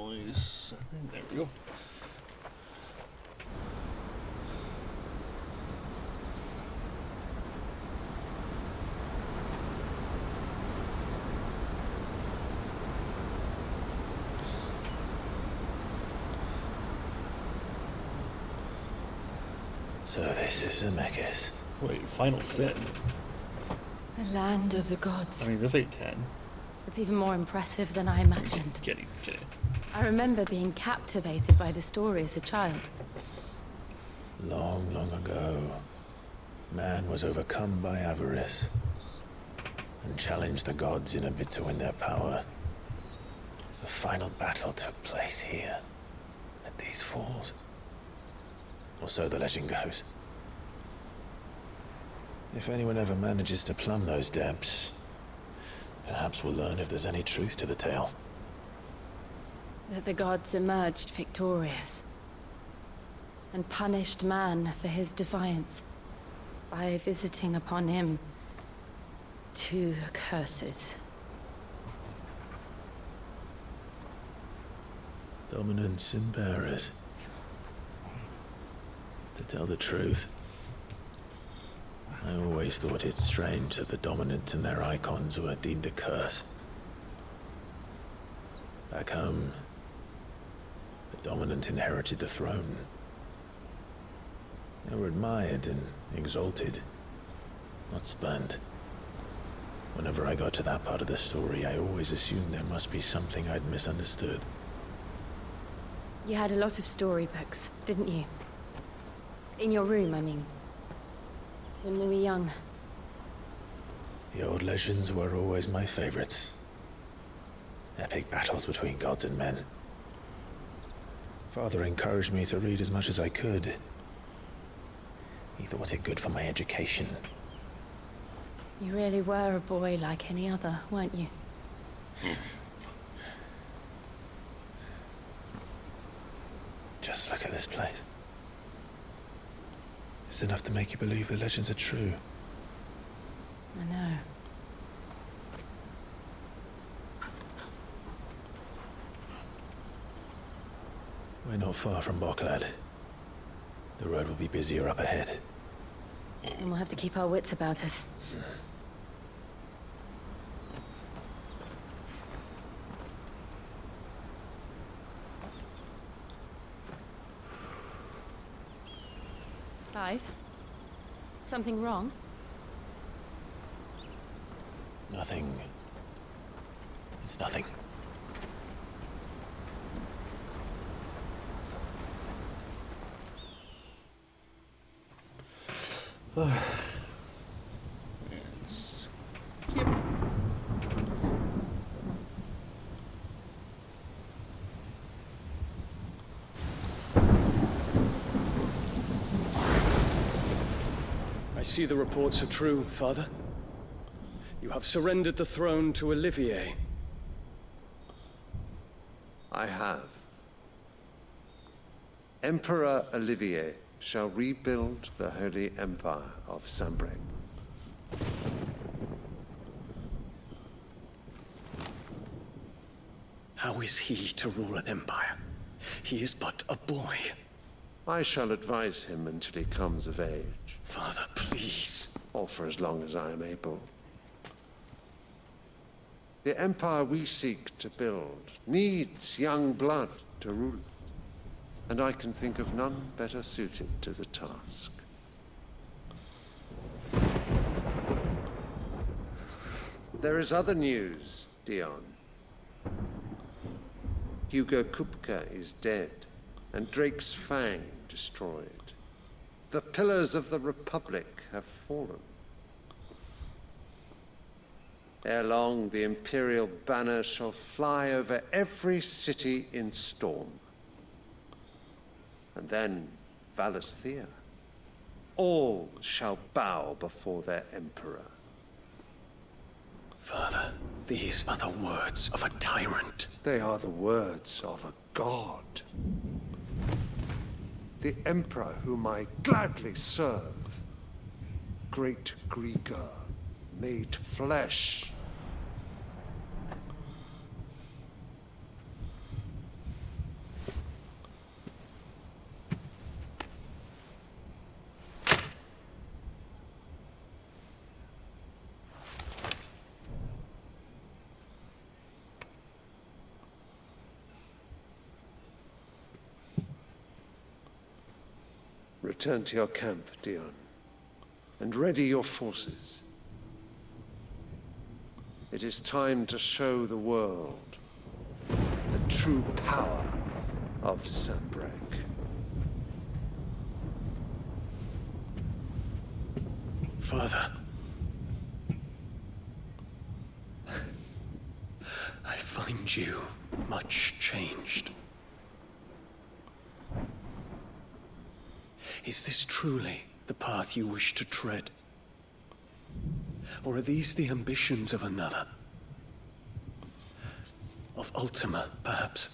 noise. There we go. So this is Zemeckis. Wait, final sin. The land of the gods. I mean, this ain't 10. It's even more impressive than I imagined. Kidding. I remember being captivated by the story as a child. Long, long ago, man was overcome by avarice and challenged the gods in a bid to win their power. The final battle took place here, at these falls. Or so the legend goes. If anyone ever manages to plumb those depths, perhaps we'll learn if there's any truth to the tale. That the gods emerged victorious and punished man for his defiance by visiting upon him 2 curses. Dominants and bearers. To tell the truth, I always thought it strange that the dominant and their icons were deemed a curse. Back home, the dominant inherited the throne. They were admired and exalted, not spurned. Whenever I got to that part of the story, I always assumed there must be something I'd misunderstood. You had a lot of storybooks, didn't you? In your room, I mean. When we were young. The old legends were always my favorites. Epic battles between gods and men. Father encouraged me to read as much as I could. He thought it good for my education. You really were a boy like any other, weren't you? Just look at this place. It's enough to make you believe the legends are true. I know. We're not far from Boklad. The road will be busier up ahead. And we'll have to keep our wits about us. Clive? Something wrong? Nothing. It's nothing. It's... I see the reports are true, Father. You have surrendered the throne to Olivier. I have. Emperor Olivier shall rebuild the Holy Empire of Sanbreque. How is he to rule an empire? He is but a boy. I shall advise him until he comes of age, Father, please. or for as long as I am able. The empire we seek to build needs young blood to rule it, and I can think of none better suited to the task. There is other news, Dion. Hugo Kupka is dead, and Drake's Fang destroyed. The pillars of the Republic have fallen. Ere long, the Imperial banner shall fly over every city in Storm. And then Valisthea. All shall bow before their Emperor. Father, these are the words of a tyrant. They are the words of a god. The Emperor whom I gladly serve. Great Grieger, made flesh. Return to your camp, Dion, and ready your forces. It is time to show the world the true power of Sanbreque. Father. I find you much changed. Is this truly the path you wish to tread? Or are these the ambitions of another? Of Ultima, perhaps?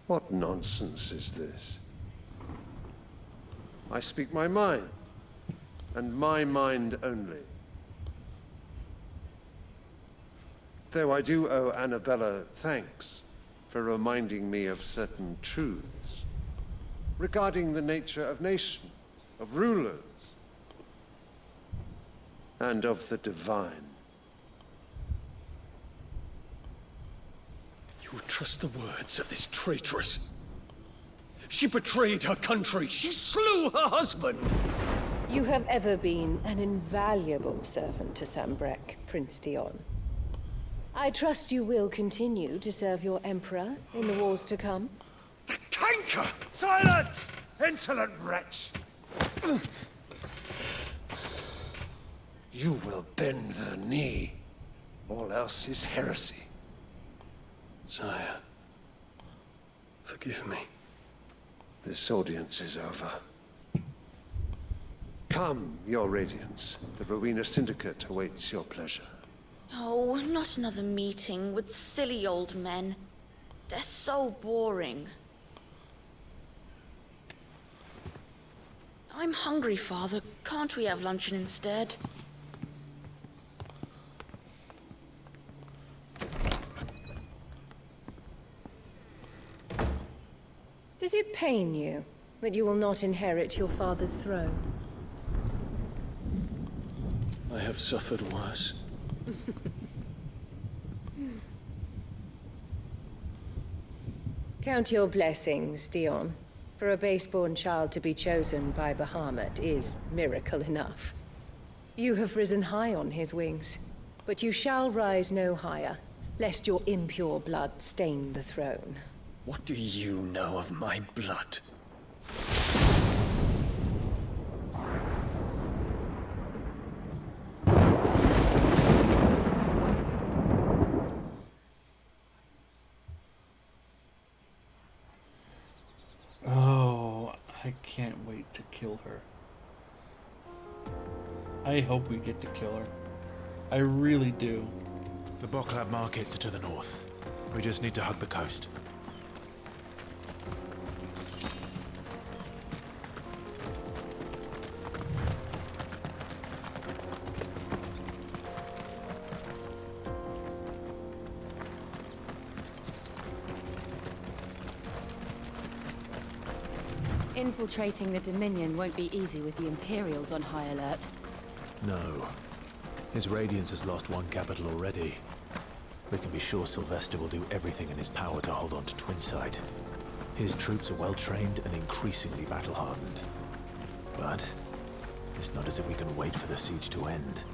What nonsense is this? I speak my mind, and my mind only. Though I do owe Annabella thanks for reminding me of certain truths regarding the nature of nations, of rulers, and of the divine. You would trust the words of this traitress? She betrayed her country. She slew her husband. You have ever been an invaluable servant to Sanbreque, Prince Dion. I trust you will continue to serve your Emperor in the wars to come. The canker! Silence! Insolent wretch! You will bend the knee. All else is heresy. Sire, forgive me. This audience is over. Come, your radiance. The Rowena Syndicate awaits your pleasure. Oh, not another meeting with silly old men. They're so boring. I'm hungry, Father. Can't we have luncheon instead? Does it pain you that you will not inherit your father's throne? I have suffered worse. Count your blessings, Dion. For a base-born child to be chosen by Bahamut is miracle enough. You have risen high on his wings, but you shall rise no higher, lest your impure blood stain the throne. What do you know of my blood? Oh, I can't wait to kill her. I hope we get to kill her. I really do. The Boklab markets are to the north. We just need to hug the coast. Infiltrating the Dominion won't be easy with the Imperials on high alert. No. His Radiance has lost one capital already. We can be sure Sylvester will do everything in his power to hold on to Twinside. His troops are well-trained and increasingly battle-hardened. But it's not as if we can wait for the siege to end.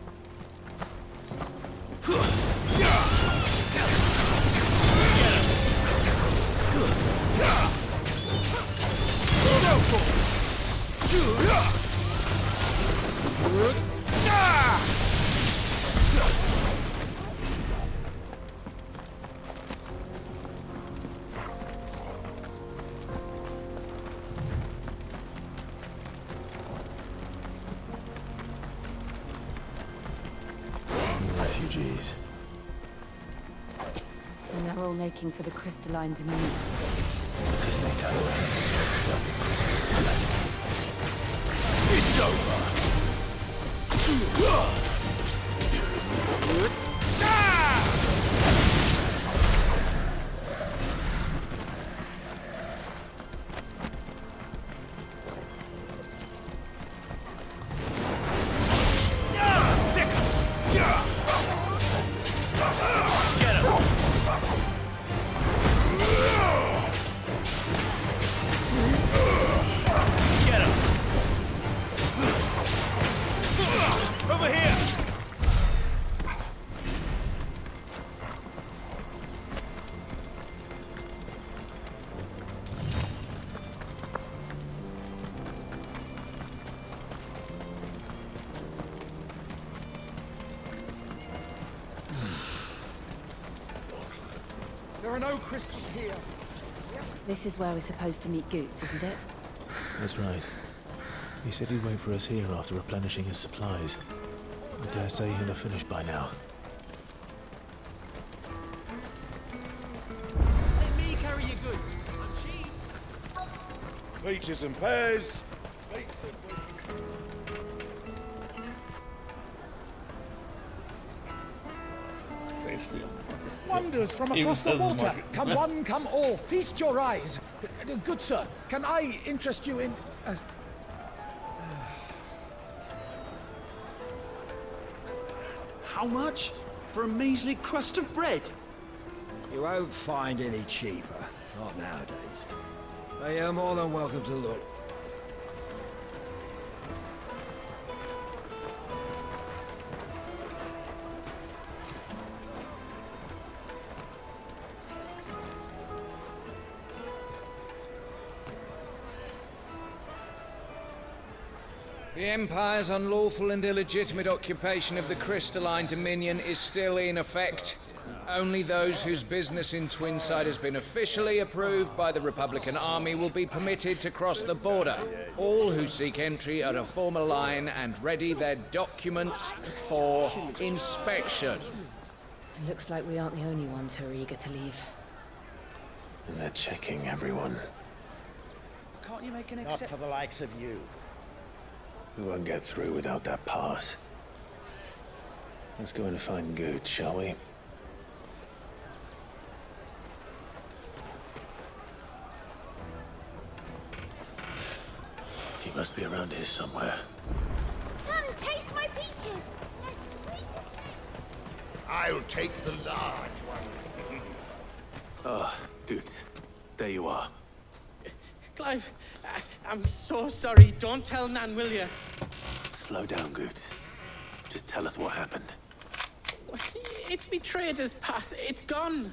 Refugees. And they're all making for the crystalline Dominion. Because they know It's over! There are no crystals here. This is where we're supposed to meet Goots, isn't it? That's right. He said he'd wait for us here after replenishing his supplies. I dare say he'll have finished by now. Let me carry your goods. I'm cheap. Peaches and pears. Space deal. Wonders from Even across the says water. market. Come one, come all. Feast your eyes. Good sir, can I interest you in... How much? For a measly crust of bread? You won't find any cheaper. Not nowadays. But you're more than welcome to look. The Empire's unlawful and illegitimate occupation of the Crystalline Dominion is still in effect. Only those whose business in Twinside has been officially approved by the Republican Army will be permitted to cross the border. All who seek entry are to form a line and ready their documents for inspection. It looks like we aren't the only ones who are eager to leave. And they're checking everyone. Can't you make an Not exception? for the likes of you. We won't get through without that pass. Let's go and find Good, shall we? He must be around here somewhere. Come, taste my peaches. They're sweet as things. I'll take the large one. Ah, Good. There you are. Clive, I'm so sorry. Don't tell Nan, will you? Slow down, Good. Just tell us what happened. It's me trader's pass. It's gone.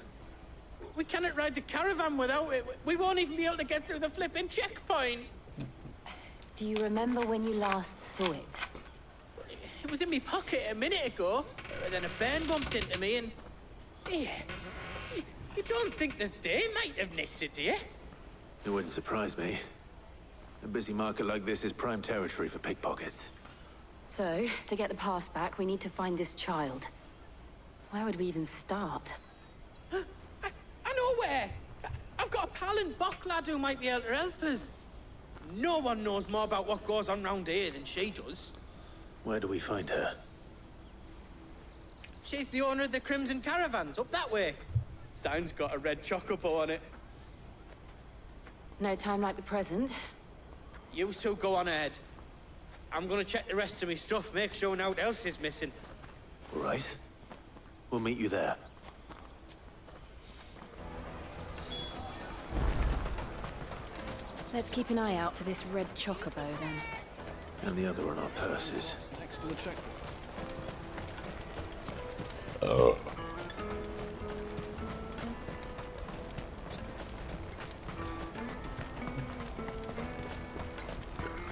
We cannot ride the caravan without it. We won't even be able to get through the flipping checkpoint. Do you remember when you last saw it? It was in my pocket a minute ago. Then a bairn bumped into me and... Yeah. You don't think that they might have nicked it, do you? It wouldn't surprise me. A busy market like this is prime territory for pickpockets. So, to get the pass back, we need to find this child. Where would we even start? I know where. I've got a pal in Bock lad who might be able to help us. No one knows more about what goes on round here than she does. Where do we find her? She's the owner of the Crimson Caravans, up that way. Sign's got a red chocobo on it. No time like the present. You two go on ahead. I'm gonna check the rest of my stuff, make sure no one else is missing. All right. We'll meet you there. Let's keep an eye out for this red chocobo, then. And the other on our purses. Next to the checkpoint.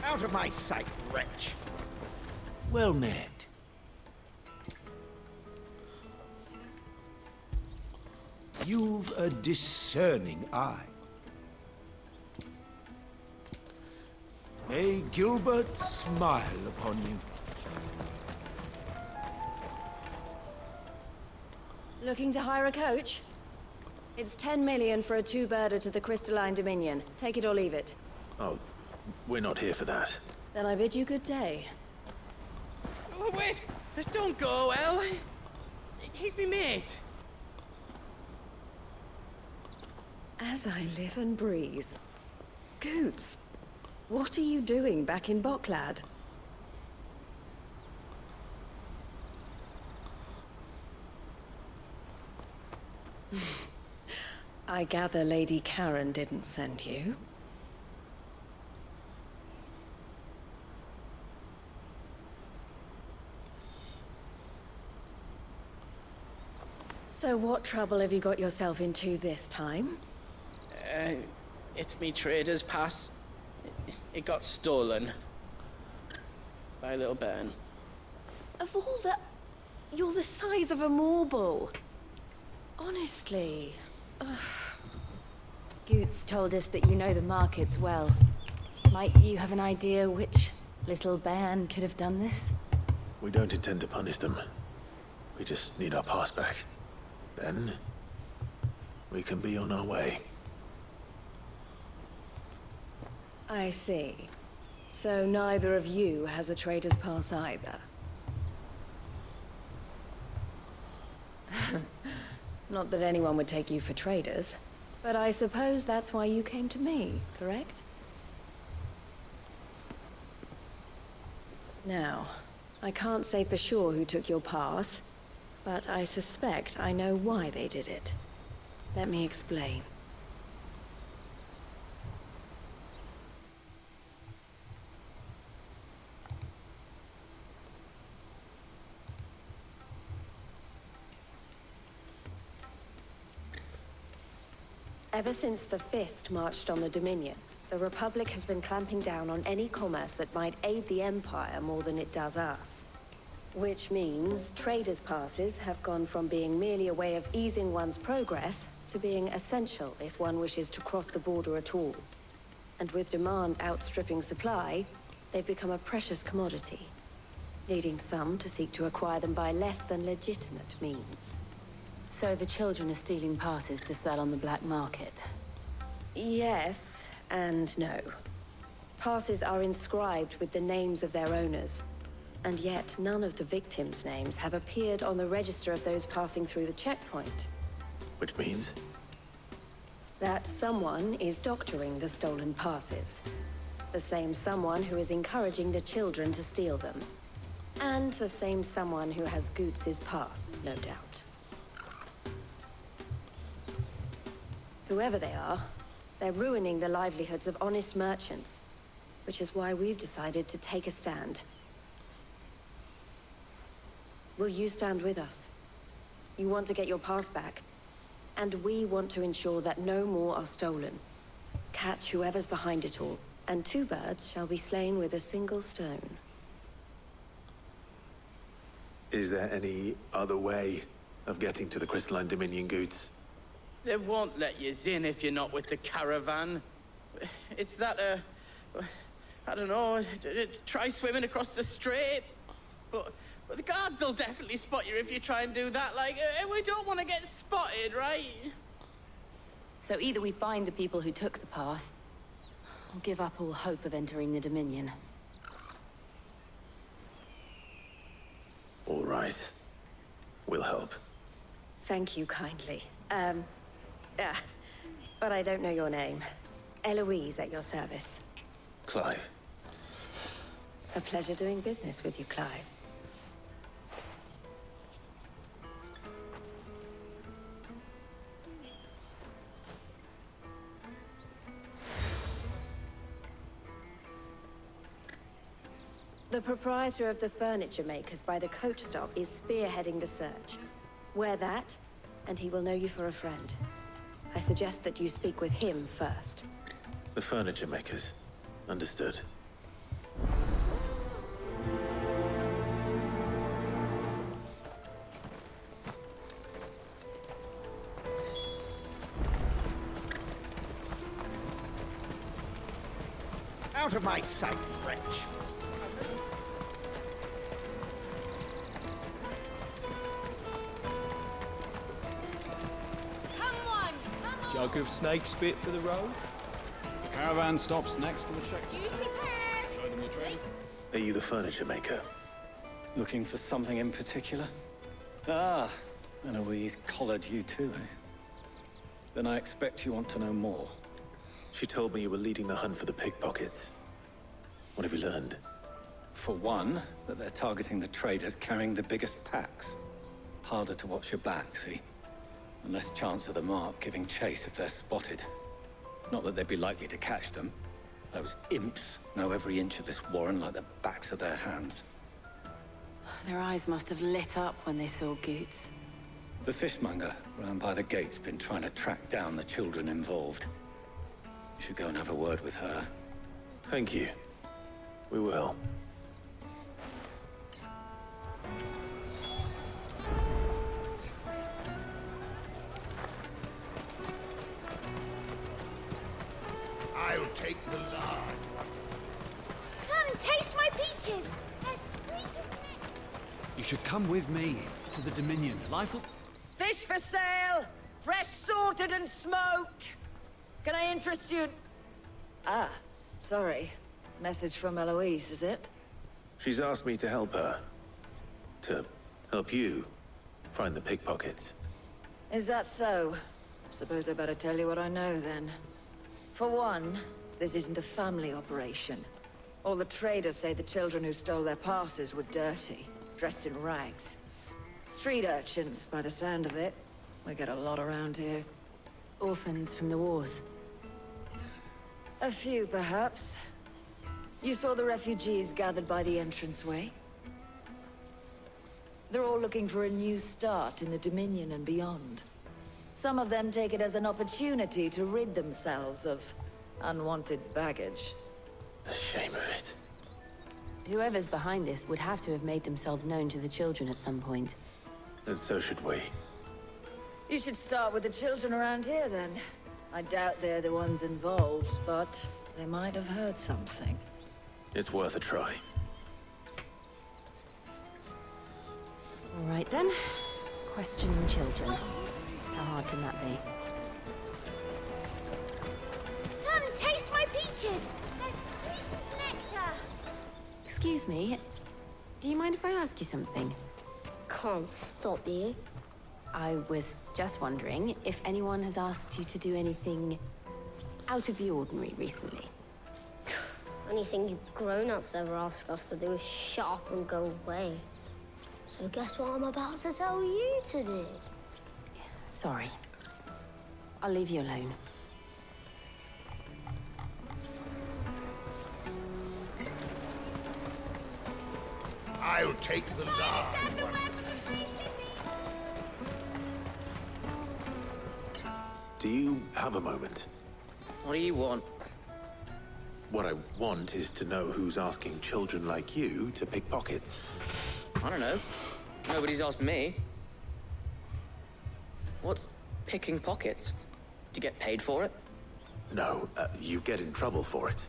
Out of my sight, wretch. Well met. You've a discerning eye. May Gilbert smile upon you. Looking to hire a coach? It's 10 million for a two-birder to the Crystalline Dominion. Take it or leave it. Oh, we're not here for that. Then I bid you good day. Oh, wait! Don't go, El. He's me mate. As I live and breathe. Goots, what are you doing back in Bocklad? I gather Lady Karen didn't send you. So what trouble have you got yourself into this time? It's me trader's pass. It got stolen. By a little bairn. Of all the... You're the size of a marble. Honestly. Goots told us that you know the markets well. Might you have an idea which little band could have done this? We don't intend to punish them. We just need our pass back. Then, we can be on our way. I see. So neither of you has a trader's pass either. Not that anyone would take you for traders, but I suppose that's why you came to me, correct? Now, I can't say for sure who took your pass, but I suspect I know why they did it. Let me explain. Ever since the Fist marched on the Dominion, the Republic has been clamping down on any commerce that might aid the Empire more than it does us. Which means traders' passes have gone from being merely a way of easing one's progress to being essential if one wishes to cross the border at all. And with demand outstripping supply, they've become a precious commodity, leading some to seek to acquire them by less than legitimate means. So the children are stealing passes to sell on the black market? Yes, and no. Passes are inscribed with the names of their owners, and yet none of the victims' names have appeared on the register of those passing through the checkpoint. Which means? That someone is doctoring the stolen passes. The same someone who is encouraging the children to steal them. And the same someone who has Goots' pass, no doubt. Whoever they are, they're ruining the livelihoods of honest merchants, which is why we've decided to take a stand. Will you stand with us? You want to get your pass back, and we want to ensure that no more are stolen. Catch whoever's behind it all, and 2 birds shall be slain with a single stone. Is there any other way of getting to the Crystalline Dominion, Goots? They won't let you in if you're not with the caravan. It's that, I don't know, try swimming across the strait. But the guards will definitely spot you if you try and do that. Like, we don't want to get spotted, right? So either we find the people who took the pass, or give up all hope of entering the Dominion. All right. We'll help. Thank you kindly. But I don't know your name. Eloise at your service. Clive. A pleasure doing business with you, Clive. The proprietor of the furniture makers by the coach stop is spearheading the search. Wear that, and he will know you for a friend. I suggest that you speak with him first. The furniture makers. Understood. Out of my sight, wretch! Jug of snake spit for the road? The caravan stops next to the checkpoint. Juicy pears! Show them your trade. Are you the furniture maker? Looking for something in particular? Ah, Eloise collared you too, eh? Then I expect you want to know more. She told me you were leading the hunt for the pickpockets. What have you learned? For one, that they're targeting the traders carrying the biggest packs. Harder to watch your back, see? And less chance of the mark giving chase if they're spotted. Not that they'd be likely to catch them. Those imps know every inch of this warren like the backs of their hands. Their eyes must have lit up when they saw Goots. The fishmonger round by the gate's been trying to track down the children involved. You should go and have a word with her. Thank you. We will. I'll take the lard. Come, taste my peaches. They're sweet as nectar. You should come with me to the Dominion. Life will... Fish for sale! Fresh sorted and smoked! Can I interest you? Ah, sorry. Message from Eloise, is it? She's asked me to help her. To help you find the pickpockets. Is that so? Suppose I better tell you what I know, then. For one, this isn't a family operation. All the traders say the children who stole their passes were dirty, dressed in rags. Street urchins, by the sound of it. We get a lot around here. Orphans from the wars. A few, perhaps. You saw the refugees gathered by the entranceway? They're all looking for a new start in the Dominion and beyond. Some of them take it as an opportunity to rid themselves of unwanted baggage. The shame of it. Whoever's behind this would have to have made themselves known to the children at some point. And so should we. You should start with the children around here, then. I doubt they're the ones involved, but they might have heard something. It's worth a try. All right, then. Questioning children. How hard can that be? Come, taste my peaches. They're sweet as nectar. Excuse me. Do you mind if I ask you something? Can't stop you. I was just wondering if anyone has asked you to do anything out of the ordinary recently. Anything you grown-ups ever ask us to do is shut up and go away. So guess what I'm about to tell you to do? Sorry. I'll leave you alone. I'll take the lard. Do you have a moment? What do you want? What I want is to know who's asking children like you to pick pockets. I don't know. Nobody's asked me. What's picking pockets? Do you get paid for it? No, you get in trouble for it.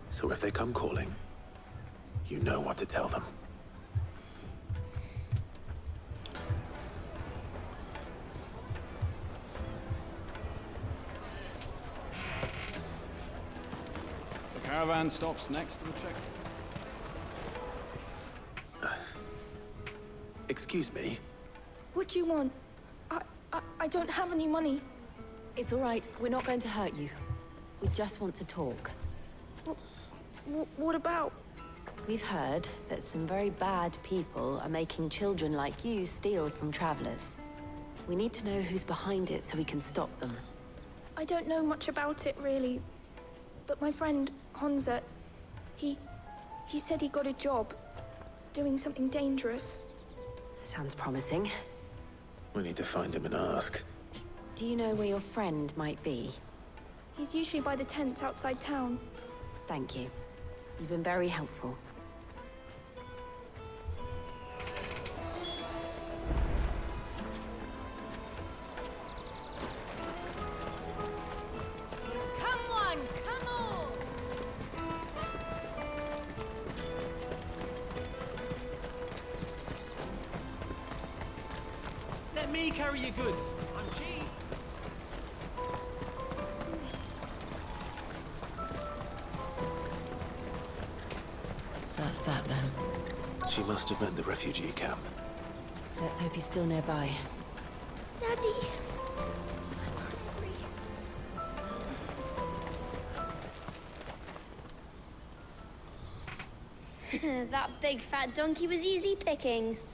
So if they come calling, you know what to tell them. The caravan stops next to the check. Excuse me? What do you want? I don't have any money. It's all right. We're not going to hurt you. We just want to talk. What about? We've heard that some very bad people are making children like you steal from travelers. We need to know who's behind it so we can stop them. I don't know much about it, really. But my friend, Honza, he said he got a job doing something dangerous. Sounds promising. We need to find him and ask. Do you know where your friend might be? He's usually by the tents outside town. Thank you. You've been very helpful. Come on, come on! Let me carry your goods. I'm cheap. That's that, then. She must have meant the refugee camp. Let's hope he's still nearby. Daddy! That big fat donkey was easy pickings.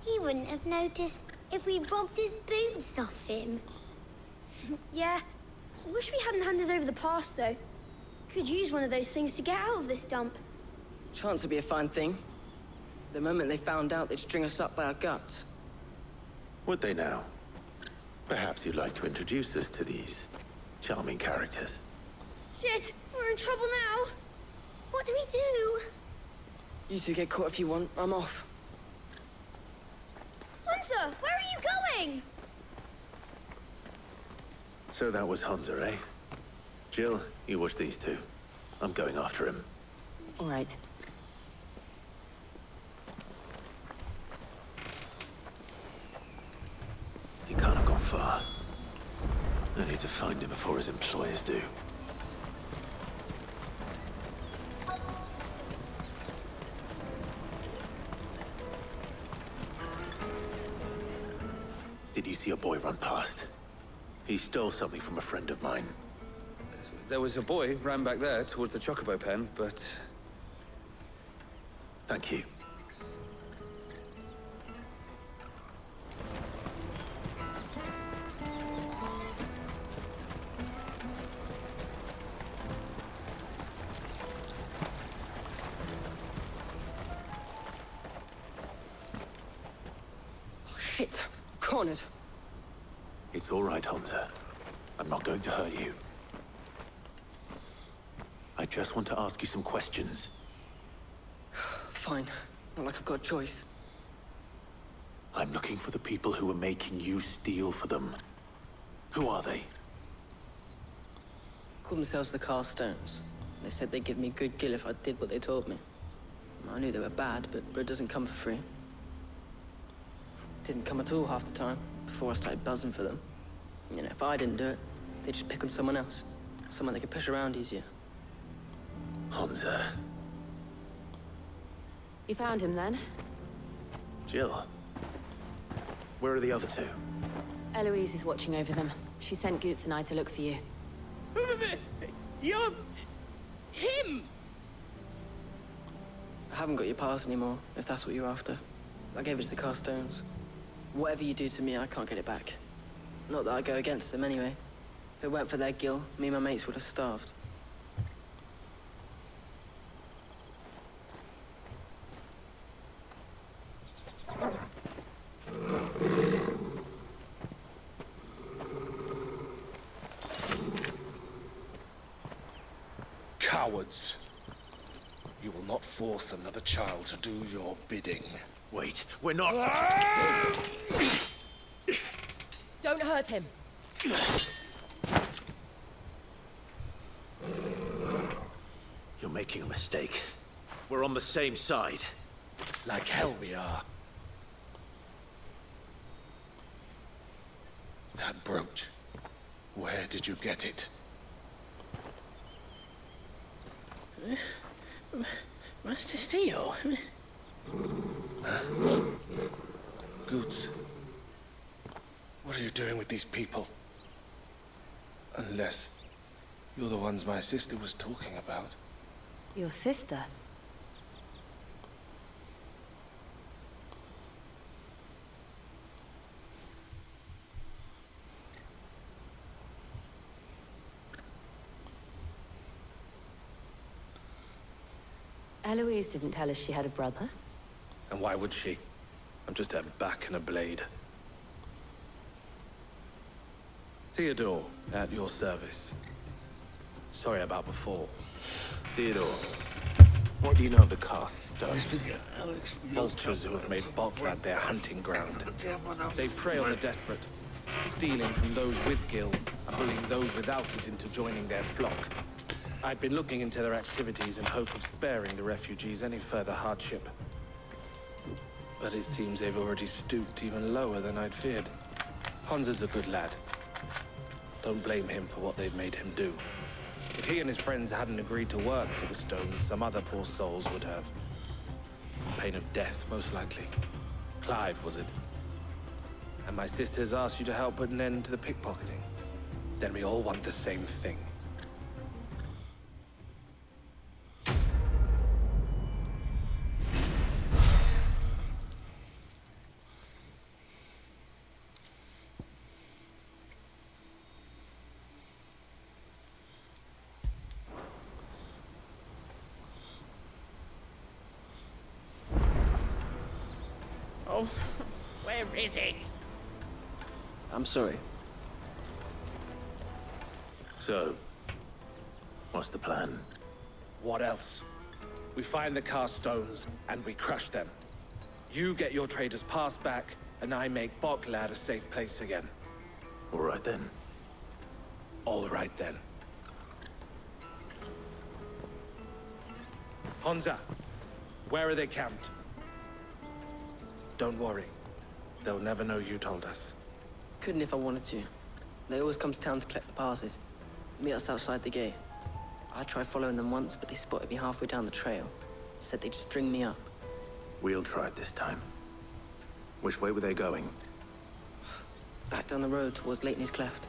He wouldn't have noticed if we'd robbed his boots off him. Yeah. Wish we hadn't handed over the pass, though. Could use one of those things to get out of this dump. Chance would be a fine thing. The moment they found out, they'd string us up by our guts. Would they now? Perhaps you'd like to introduce us to these charming characters. Shit, we're in trouble now. What do we do? You two get caught if you want. I'm off. Hunter, where are you going? So that was Hunter, eh? Jill, you watch these two. I'm going after him. All right. He can't have gone far. I need to find him before his employers do. Did you see a boy run past? He stole something from a friend of mine. There was a boy ran back there towards the chocobo pen, but... Thank you. Oh, shit. Cornered. It's all right, Hansa. I'm not going to hurt you. I just want to ask you some questions. Fine. Not like I've got a choice. I'm looking for the people who are making you steal for them. Who are they? Called themselves the Carstones. They said they'd give me good gil if I did what they told me. I knew they were bad, but bread doesn't come for free. Didn't come at all half the time, before I started buzzing for them. You know, if I didn't do it, they'd just pick on someone else. Someone they could push around easier. Hansa. You found him then? Jill. Where are the other two? Eloise is watching over them. She sent Goots and I to look for you. You're... him! I haven't got your pass anymore, if that's what you're after. I gave it to the Carstones. Whatever you do to me, I can't get it back. Not that I go against them anyway. If it weren't for their gil, me and my mates would have starved. Cowards. You will not force another child to do your bidding. Wait, we're not... Don't hurt him. You're making a mistake. We're on the same side. Like hell we are. That brooch. Where did you get it? Master Theo. Goots. What are you doing with these people? Unless you're the ones my sister was talking about. Your sister? Eloise didn't tell us she had a brother. And why would she? I'm just a back and a blade. Theodore, at your service. Sorry about before. Theodore, what do you know of the Carstones? Vultures who have made Botlad their hunting ground. They prey on the desperate, stealing from those with gil and bullying those without it into joining their flock. I'd been looking into their activities in hope of sparing the refugees any further hardship. But it seems they've already stooped even lower than I'd feared. Hansa's a good lad. Don't blame him for what they've made him do. If he and his friends hadn't agreed to work for the Stones, some other poor souls would have. Pain of death, most likely. Clive, was it? And my sisters asked you to help put an end to the pickpocketing. Then we all want the same thing. Oh, where is it? I'm sorry. So, what's the plan? What else? We find the Carstones, and we crush them. You get your trader's pass back, and I make Botlad a safe place again. All right then. All right then. Honza, where are they camped? Don't worry. They'll never know you told us. Couldn't if I wanted to. They always come to town to collect the passes. Meet us outside the gate. I tried following them once, but they spotted me halfway down the trail. Said they'd string me up. We'll try it this time. Which way were they going? Back down the road towards Lateney's Cleft.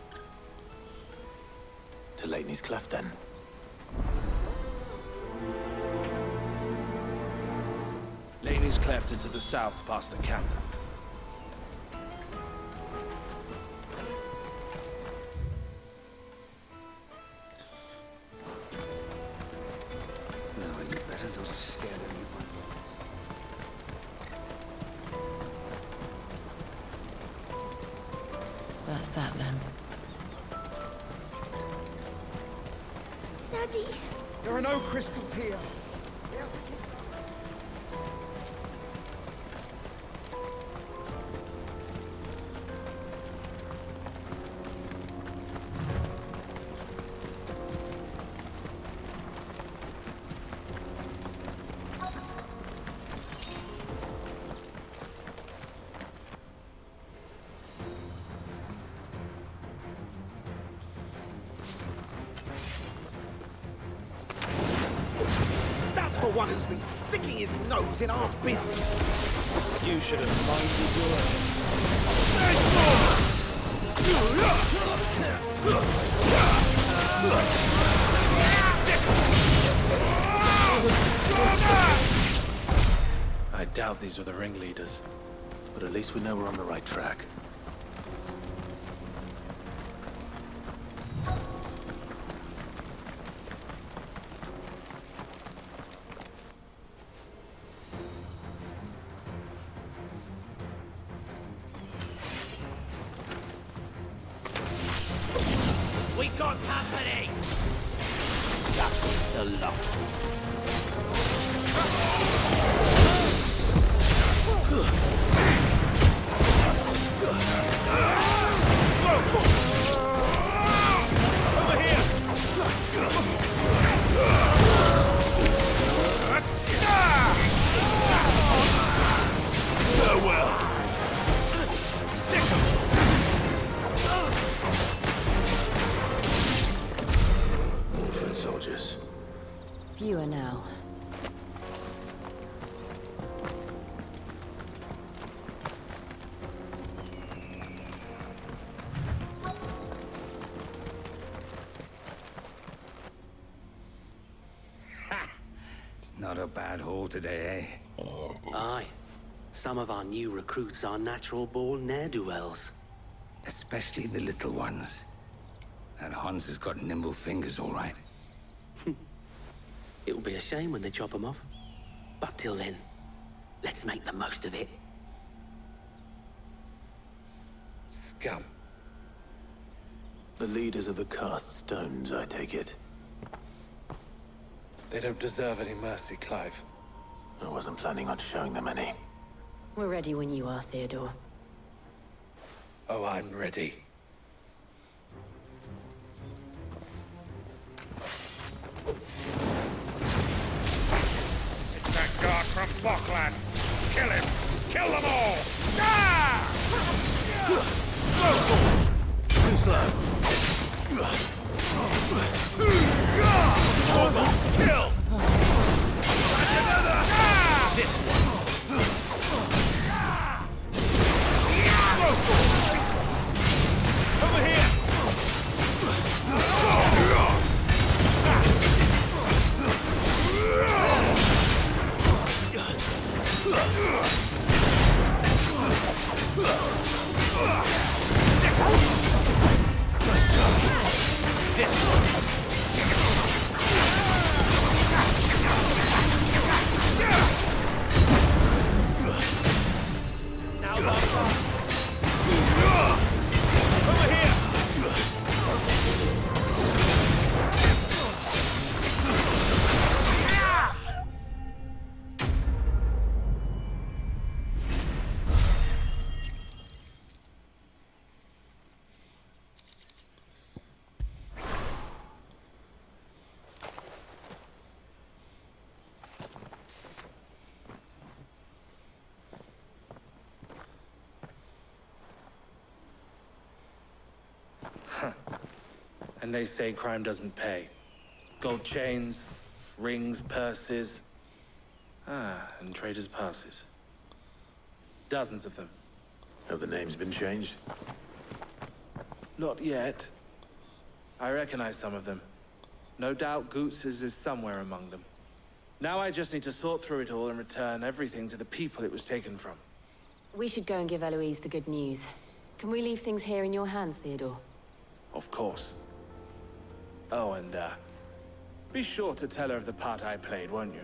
To Lateney's Cleft, then. Laney's Cleft is to the south, past the camp. No, you better not have scared any of my boys. That's that then. Daddy! There are no crystals here. That's the one who's been sticking his nose in our business. You should have minded I doubt these were the ringleaders. But at least we know we're on the right track. We got company! That's the lot. Over here! Farewell! Foot soldiers. Fewer now. Not a bad haul today, eh? Aye. Some of our new recruits are natural-born ne'er-do-wells. Especially the little ones. That Hans has got nimble fingers, all right. It'll be a shame when they chop them off. But till then, let's make the most of it. Scum. The leaders of the cast stones, I take it. They don't deserve any mercy, Clive. I wasn't planning on showing them any. We're ready when you are, Theodore. Oh, I'm ready. It's that guard from Falkland! Kill him! Kill them all! Ah! Too slow. Hold on! Kill! And another! Ah! This one! Over here! Nice job. This one! Now's our chance! Over here! And they say crime doesn't pay. Gold chains, rings, purses. And traders' passes. Dozens of them. Have the names been changed? Not yet. I recognize some of them. No doubt Goots's is somewhere among them. Now I just need to sort through it all and return everything to the people it was taken from. We should go and give Eloise the good news. Can we leave things here in your hands, Theodore? Of course. Oh, and, be sure to tell her of the part I played, won't you?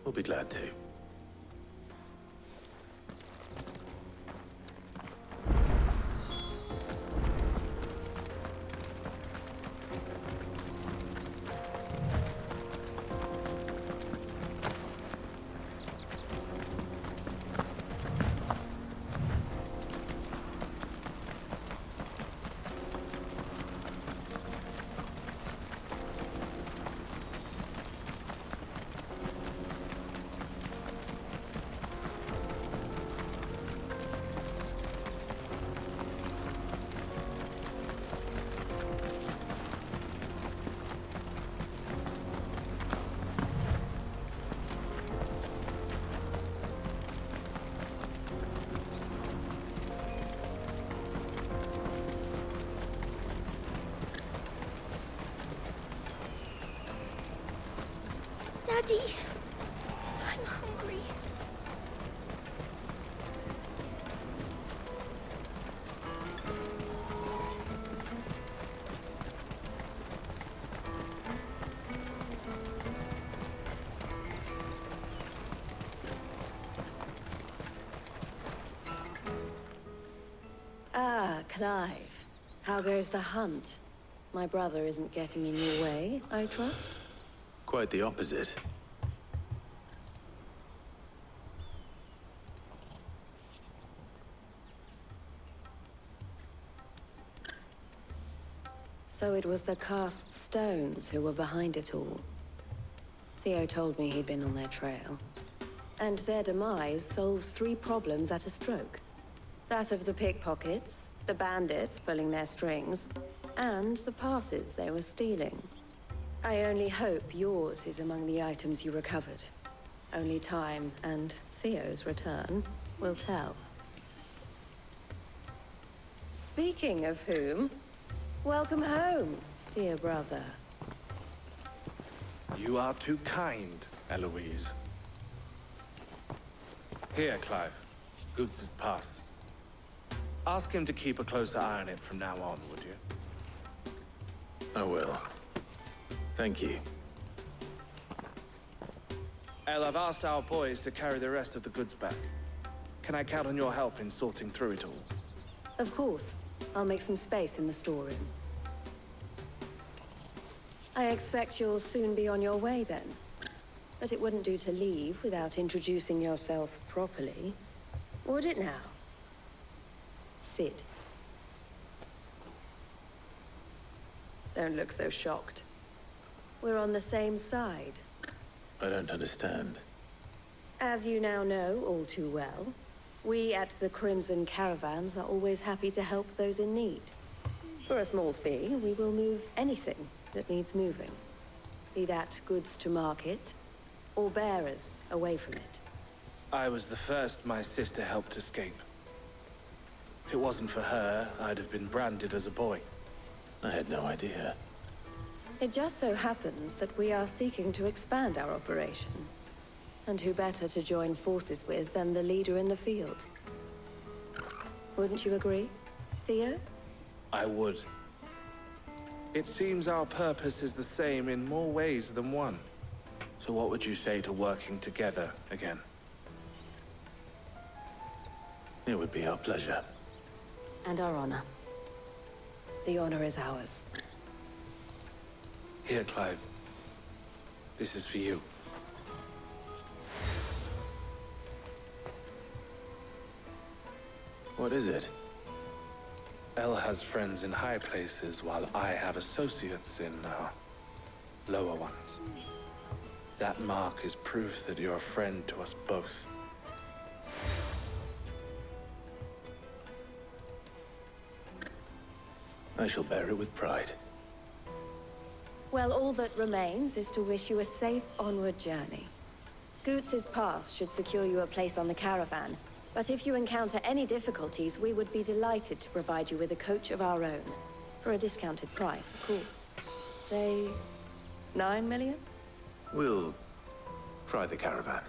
We'll be glad to. Daddy, I'm hungry. Ah, Clive. How goes the hunt? My brother isn't getting in your way, I trust? Quite the opposite. So it was the cast stones who were behind it all. Theo told me he'd been on their trail. And their demise solves 3 problems at a stroke. That of the pickpockets, the bandits pulling their strings, and the passes they were stealing. I only hope yours is among the items you recovered. Only time and Theo's return will tell. Speaking of whom, welcome home, dear brother. You are too kind, Eloise. Here, Clive. Goots's pass. Ask him to keep a closer eye on it from now on, would you? I will. Thank you. El, I've asked our boys to carry the rest of the goods back. Can I count on your help in sorting through it all? Of course. I'll make some space in the storeroom. I expect you'll soon be on your way then. But it wouldn't do to leave without introducing yourself properly. Would it now? Sid. Don't look so shocked. We're on the same side. I don't understand. As you now know all too well, we at the Crimson Caravans are always happy to help those in need. For a small fee, we will move anything that needs moving. Be that goods to market, or bearers away from it. I was the first my sister helped escape. If it wasn't for her, I'd have been branded as a boy. I had no idea. It just so happens that we are seeking to expand our operation. And who better to join forces with than the leader in the field? Wouldn't you agree, Theo? I would. It seems our purpose is the same in more ways than one. So what would you say to working together again? It would be our pleasure. And our honor. The honor is ours. Here, Clive. This is for you. What is it? El has friends in high places, while I have associates in, lower ones. That mark is proof that you're a friend to us both. I shall bear it with pride. Well, all that remains is to wish you a safe onward journey. Goots's pass should secure you a place on the caravan, but if you encounter any difficulties, we would be delighted to provide you with a coach of our own. For a discounted price, of course. Say, 9 million? We'll try the caravan.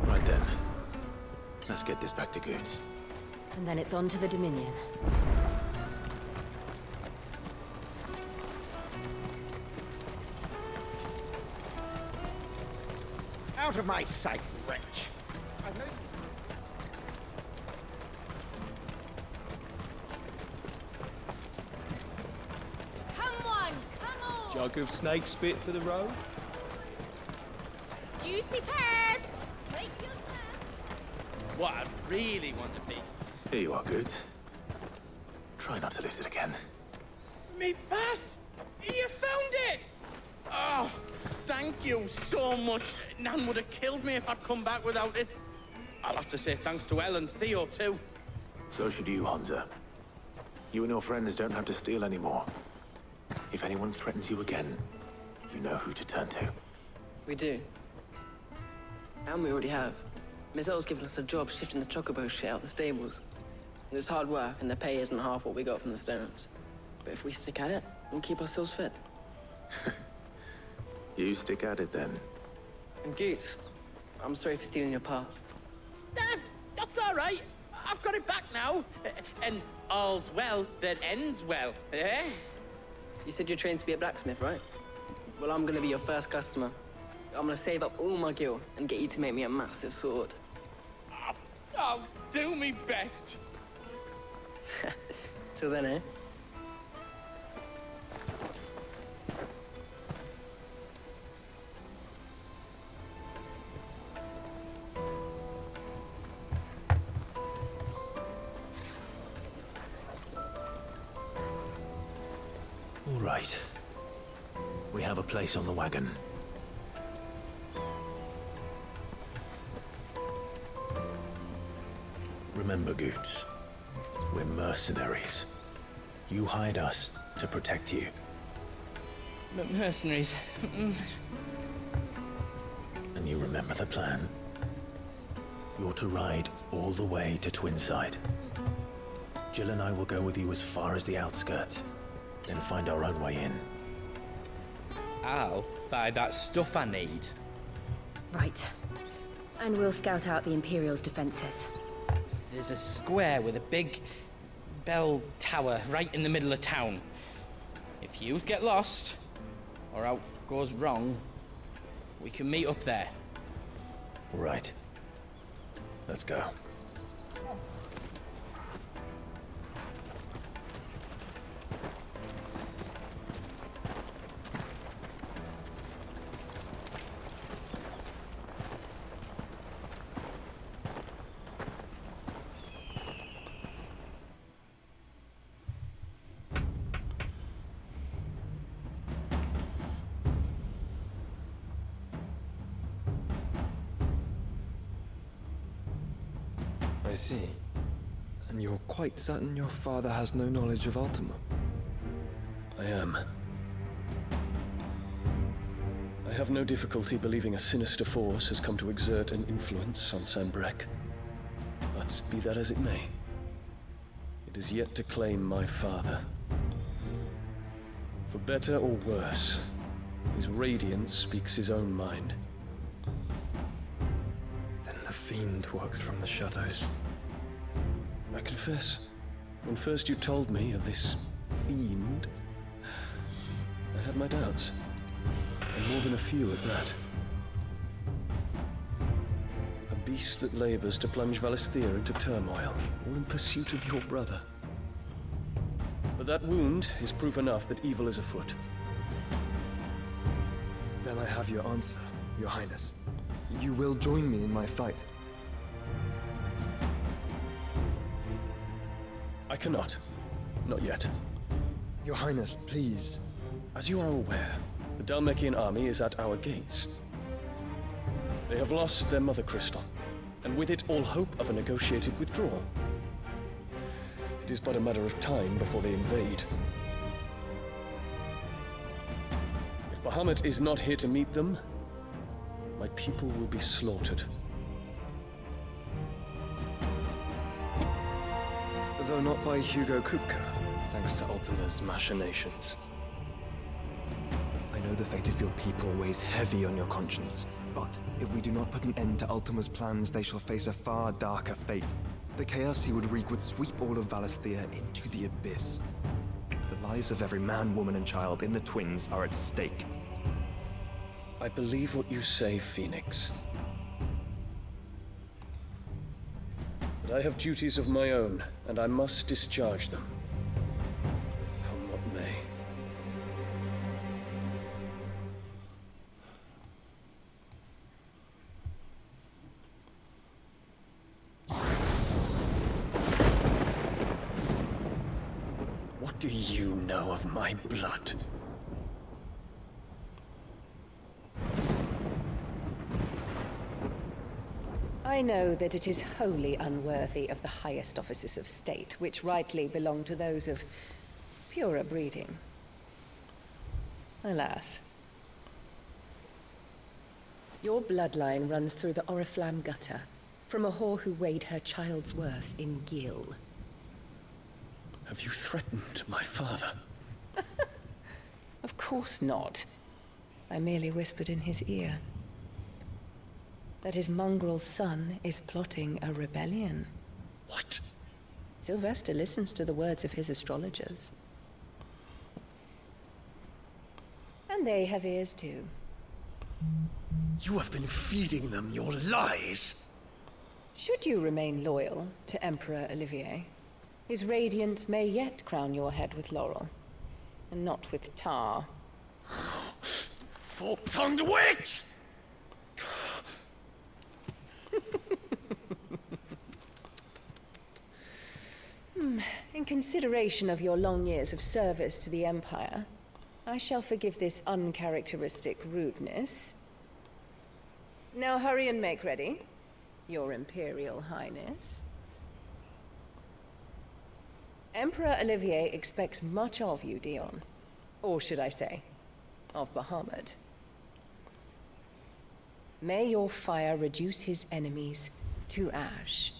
Right then. Let's get this back to Goots. And then it's on to the Dominion. Out of my sight, wretch! I've no... Come on! Jug of snake spit for the road? Juicy pears! Snake your pears! What I really want to be. Here you are, Goots. Try not to lose it again. Me pass! You found it! Oh, thank you so much. Nan would have killed me if I'd come back without it. I'll have to say thanks to Elle and Theo, too. So should you, Hansa. You and your friends don't have to steal anymore. If anyone threatens you again, you know who to turn to. We do. And we already have. Miss Elle's given us a job shifting the chocobo shit out the stables. It's hard work, and the pay isn't half what we got from the stones. But if we stick at it, we'll keep ourselves fit. You stick at it, then. And Goots, I'm sorry for stealing your pass. That's all right. I've got it back now. And all's well that ends well, eh? You said you're trained to be a blacksmith, right? Well, I'm gonna be your first customer. I'm gonna save up all my gil and get you to make me a massive sword. I'll do me best. Till then, eh? All right. We have a place on the wagon. Remember, Goots, we're mercenaries. You hired us to protect you. Mercenaries. And you remember the plan? You're to ride all the way to Twinside. Jill and I will go with you as far as the outskirts, then find our own way in. I'll buy that stuff I need. Right. And we'll scout out the Imperial's defenses. There's a square with a big bell tower right in the middle of town. If you get lost, or out goes wrong, we can meet up there. Right. Let's go. I see. And you're quite certain your father has no knowledge of Ultima? I am. I have no difficulty believing a sinister force has come to exert an influence on Sanbreque. But be that as it may, it is yet to claim my father. For better or worse, his radiance speaks his own mind. Then the fiend works from the shadows. I confess, when first you told me of this fiend, I had my doubts. And more than a few at that. A beast that labors to plunge Valisthea into turmoil, all in pursuit of your brother. But that wound is proof enough that evil is afoot. Then I have your answer, Your Highness. You will join me in my fight. I cannot. Not yet. Your Highness, please. As you are aware, The Dalmekian army is at our gates. They have lost their mother crystal, and with it all hope of a negotiated withdrawal. It is but a matter of time before they invade. If Bahamut is not here to meet them, my people will be slaughtered. Though not by Hugo Kupka. Thanks to Ultima's machinations. I know the fate of your people weighs heavy on your conscience, but if we do not put an end to Ultima's plans, they shall face a far darker fate. The chaos he would wreak would sweep all of Valisthea into the abyss. The lives of every man, woman, and child in the Twins are at stake. I believe what you say, Phoenix. But I have duties of my own, and I must discharge them. Come what may. What do you know of my blood? I know that it is wholly unworthy of the highest offices of state, which rightly belong to those of purer breeding. Alas. Your bloodline runs through the Oriflamme gutter, from a whore who weighed her child's worth in Gil. Have you threatened my father? Of course not. I merely whispered in his ear that his mongrel son is plotting a rebellion. What? Sylvester listens to the words of his astrologers. And they have ears too. You have been feeding them your lies! Should you remain loyal to Emperor Olivier, his radiance may yet crown your head with laurel, and not with tar. Fork-tongued witch! In consideration of your long years of service to the Empire, I shall forgive this uncharacteristic rudeness. Now hurry and make ready, Your Imperial Highness. Emperor Olivier expects much of you, Dion. Or should I say, of Bahamut. May your fire reduce his enemies to ash,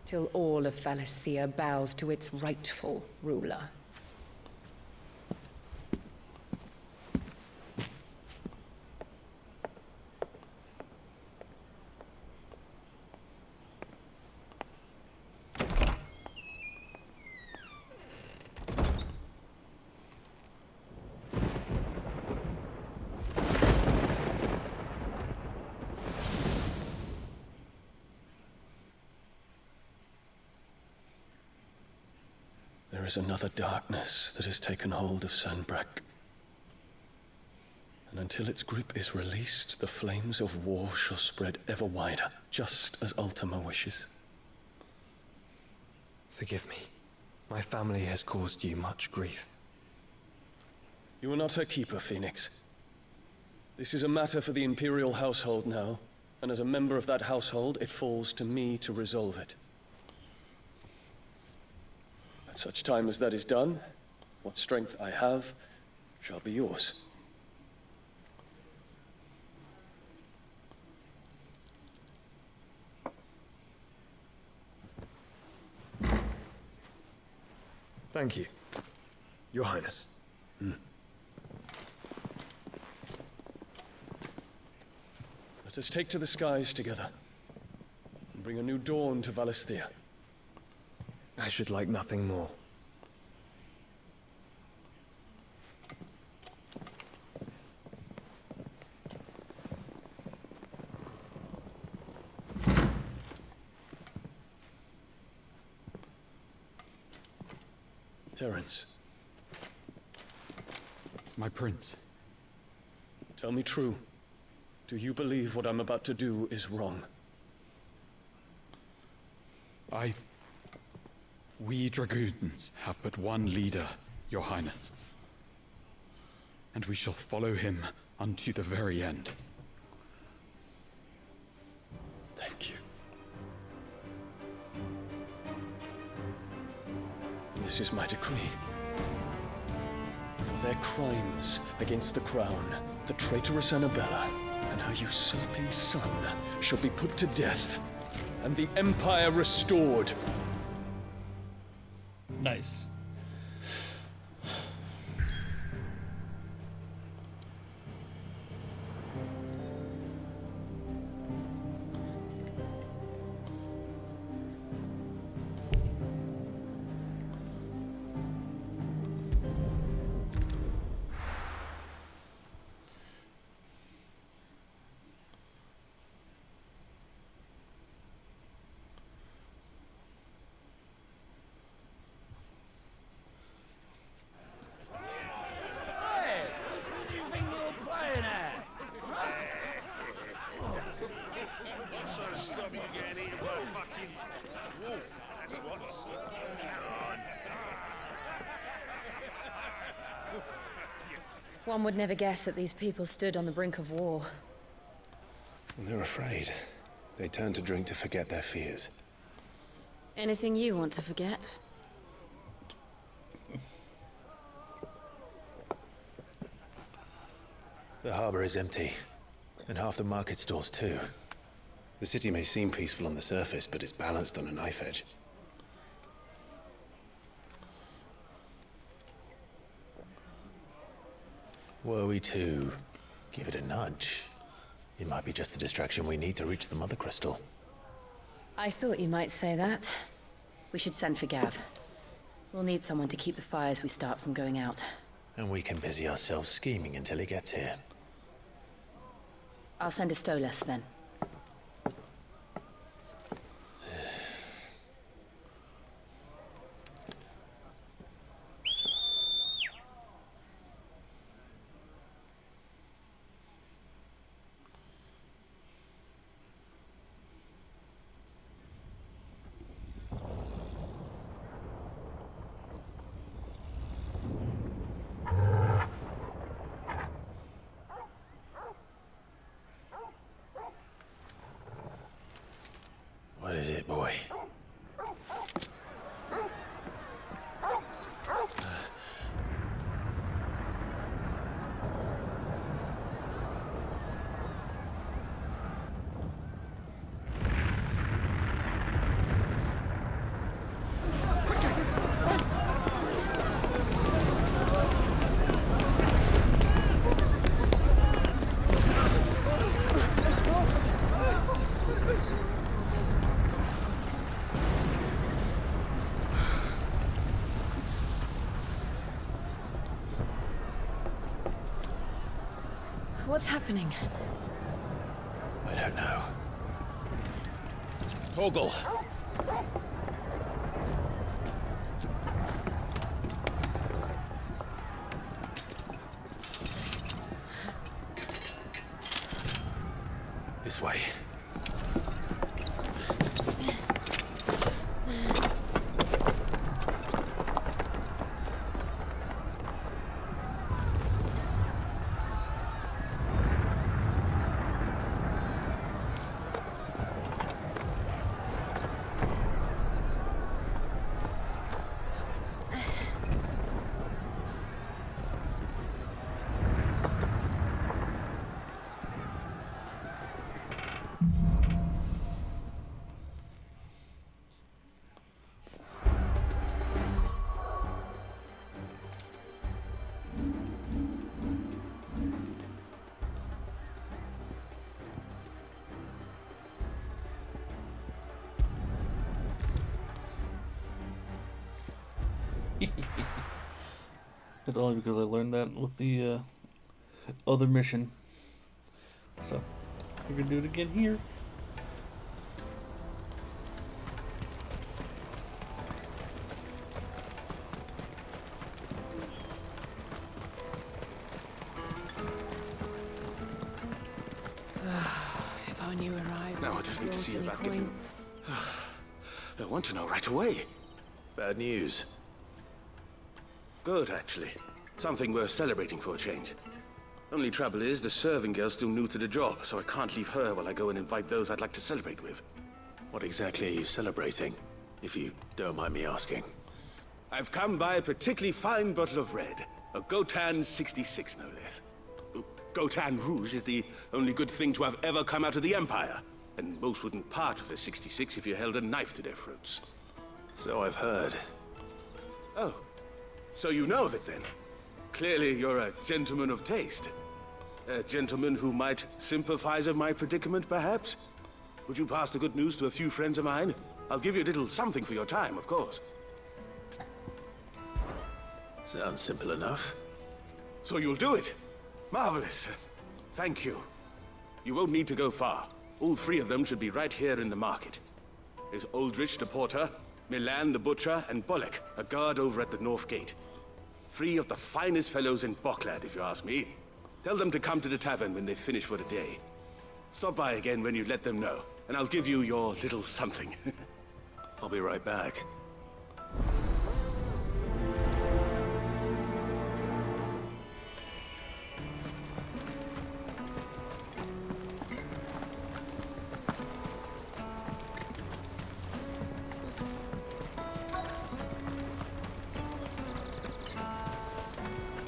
till all of Valisthea bows to its rightful ruler. There is another darkness that has taken hold of Sanbreque. And until its grip is released, the flames of war shall spread ever wider, just as Ultima wishes. Forgive me. My family has caused you much grief. You are not her keeper, Phoenix. This is a matter for the Imperial household now, and as a member of that household, it falls to me to resolve it. At such time as that is done, what strength I have shall be yours. Thank you, Your Highness. Let us take to the skies together, and bring a new dawn to Valisthea. I should like nothing more. Terence. My prince. Tell me true. Do you believe what I'm about to do is wrong? We dragoons have but one leader, Your Highness. and we shall follow him unto the very end. Thank you. And this is my decree. For their crimes against the crown, the traitorous Annabella and her usurping son shall be put to death, and the Empire restored. Nice. One would never guess that these people stood on the brink of war. And they're afraid. They turn to drink to forget their fears. Anything you want to forget? The harbor is empty, and half the market stalls too. The city may seem peaceful on the surface, but it's balanced on a knife edge. Were we to give it a nudge, it might be just the distraction we need to reach the Mother Crystal. I thought you might say that. We should send for Gav. We'll need someone to keep the fires we start from going out. And we can busy ourselves scheming until he gets here. I'll send a Stolas then. What is it, boy? What's happening? I don't know. Torgal! This way. It's only because I learned that with the other mission. So, we're gonna do it again here. If I knew where I Now I just need to see you back in. I want to know right away. Bad news. Good, actually. Something worth celebrating for a change. Only trouble is, the serving girl's still new to the job, so I can't leave her while I go and invite those I'd like to celebrate with. What exactly are you celebrating, if you don't mind me asking? I've come by a particularly fine bottle of red. A Gotan 66, no less. Gotan Rouge is the only good thing to have ever come out of the Empire. And most wouldn't part with a 66 if you held a knife to their throats. So I've heard. Oh, so you know of it then? Clearly you're a gentleman of taste. A gentleman who might sympathize with my predicament, perhaps? Would you pass the good news to a few friends of mine? I'll give you a little something for your time, of course. Sounds simple enough. So you'll do it? Marvelous. Thank you. You won't need to go far. All three of them should be right here in the market. There's Aldrich the porter, Milan the butcher, and Bolek, a guard over at the north gate. Three of the finest fellows in Boklad, if you ask me. Tell them to come to the tavern when they finish for the day. Stop by again when you let them know, and I'll give you your little something. I'll be right back.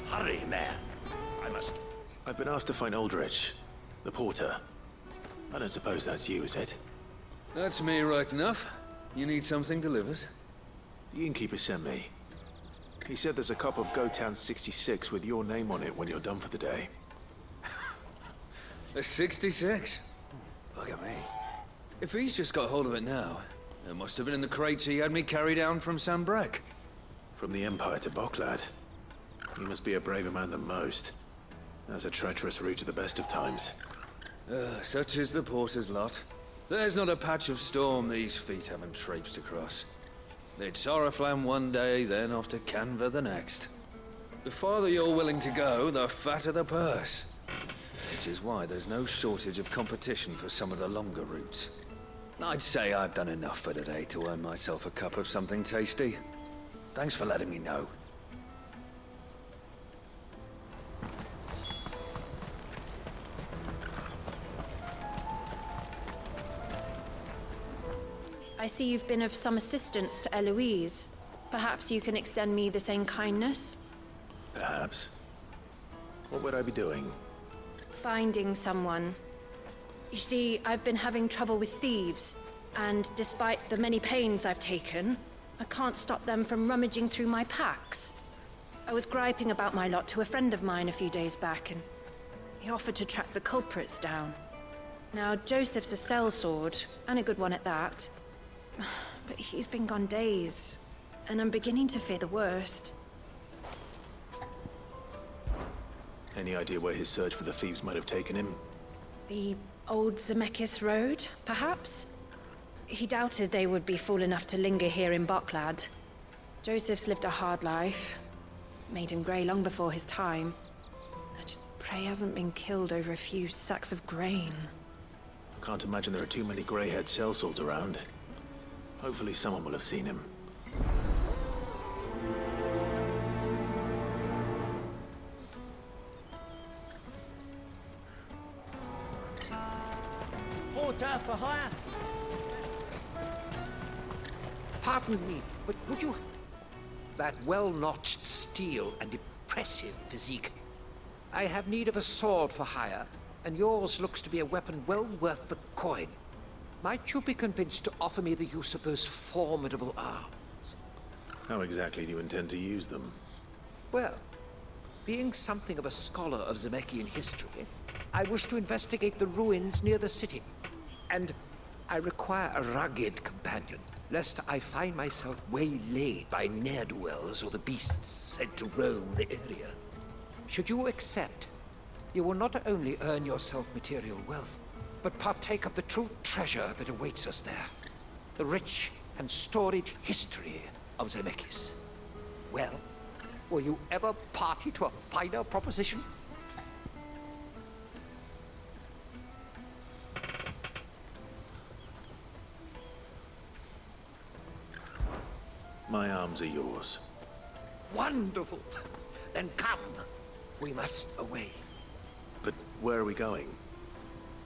Hurry, man. I must... I've been asked to find Aldrich, the porter. I don't suppose that's you, is it? That's me right enough. You need something delivered? The innkeeper sent me. He said there's a cup of Gotan 66 with your name on it when you're done for the day. A 66? Look at me. If he's just got hold of it now, it must have been in the crates he had me carry down from Sanbrek. From the Empire to Boklad. You must be a braver man than most. That's a treacherous route to the best of times. Such is the porter's lot. There's not a patch of storm these feet haven't traipsed across. It's Oriflamme one day, then off to Canva the next. The farther you're willing to go, the fatter the purse. Which is why there's no shortage of competition for some of the longer routes. I'd say I've done enough for today to earn myself a cup of something tasty. Thanks for letting me know. I see you've been of some assistance to Eloise. Perhaps you can extend me the same kindness? Perhaps. What would I be doing? Finding someone. You see, I've been having trouble with thieves, and despite the many pains I've taken, I can't stop them from rummaging through my packs. I was griping about my lot to a friend of mine a few days back, and he offered to track the culprits down. Now, Joseph's a sellsword, and a good one at that. But he's been gone days, and I'm beginning to fear the worst. Any idea where his search for the thieves might have taken him? The old Zemeckis Road, perhaps? He doubted they would be fool enough to linger here in Boklad. Joseph's lived a hard life. Made him grey long before his time. I just pray he hasn't been killed over a few sacks of grain. Can't imagine there are too many grey-haired sellswords around. Hopefully someone will have seen him. Porter for hire? Pardon me, but would you... That well-notched steel and impressive physique. I have need of a sword for hire, and yours looks to be a weapon well worth the coin. Might you be convinced to offer me the use of those formidable arms? How exactly do you intend to use them? Well, being something of a scholar of Zemekian history, I wish to investigate the ruins near the city. And I require a rugged companion, lest I find myself waylaid by ne'er-do-wells or the beasts sent to roam the area. Should you accept, you will not only earn yourself material wealth, but partake of the true treasure that awaits us there. The rich and storied history of Zemeckis. Well, were you ever party to a finer proposition? My arms are yours. Wonderful! Then come. We must away. But where are we going?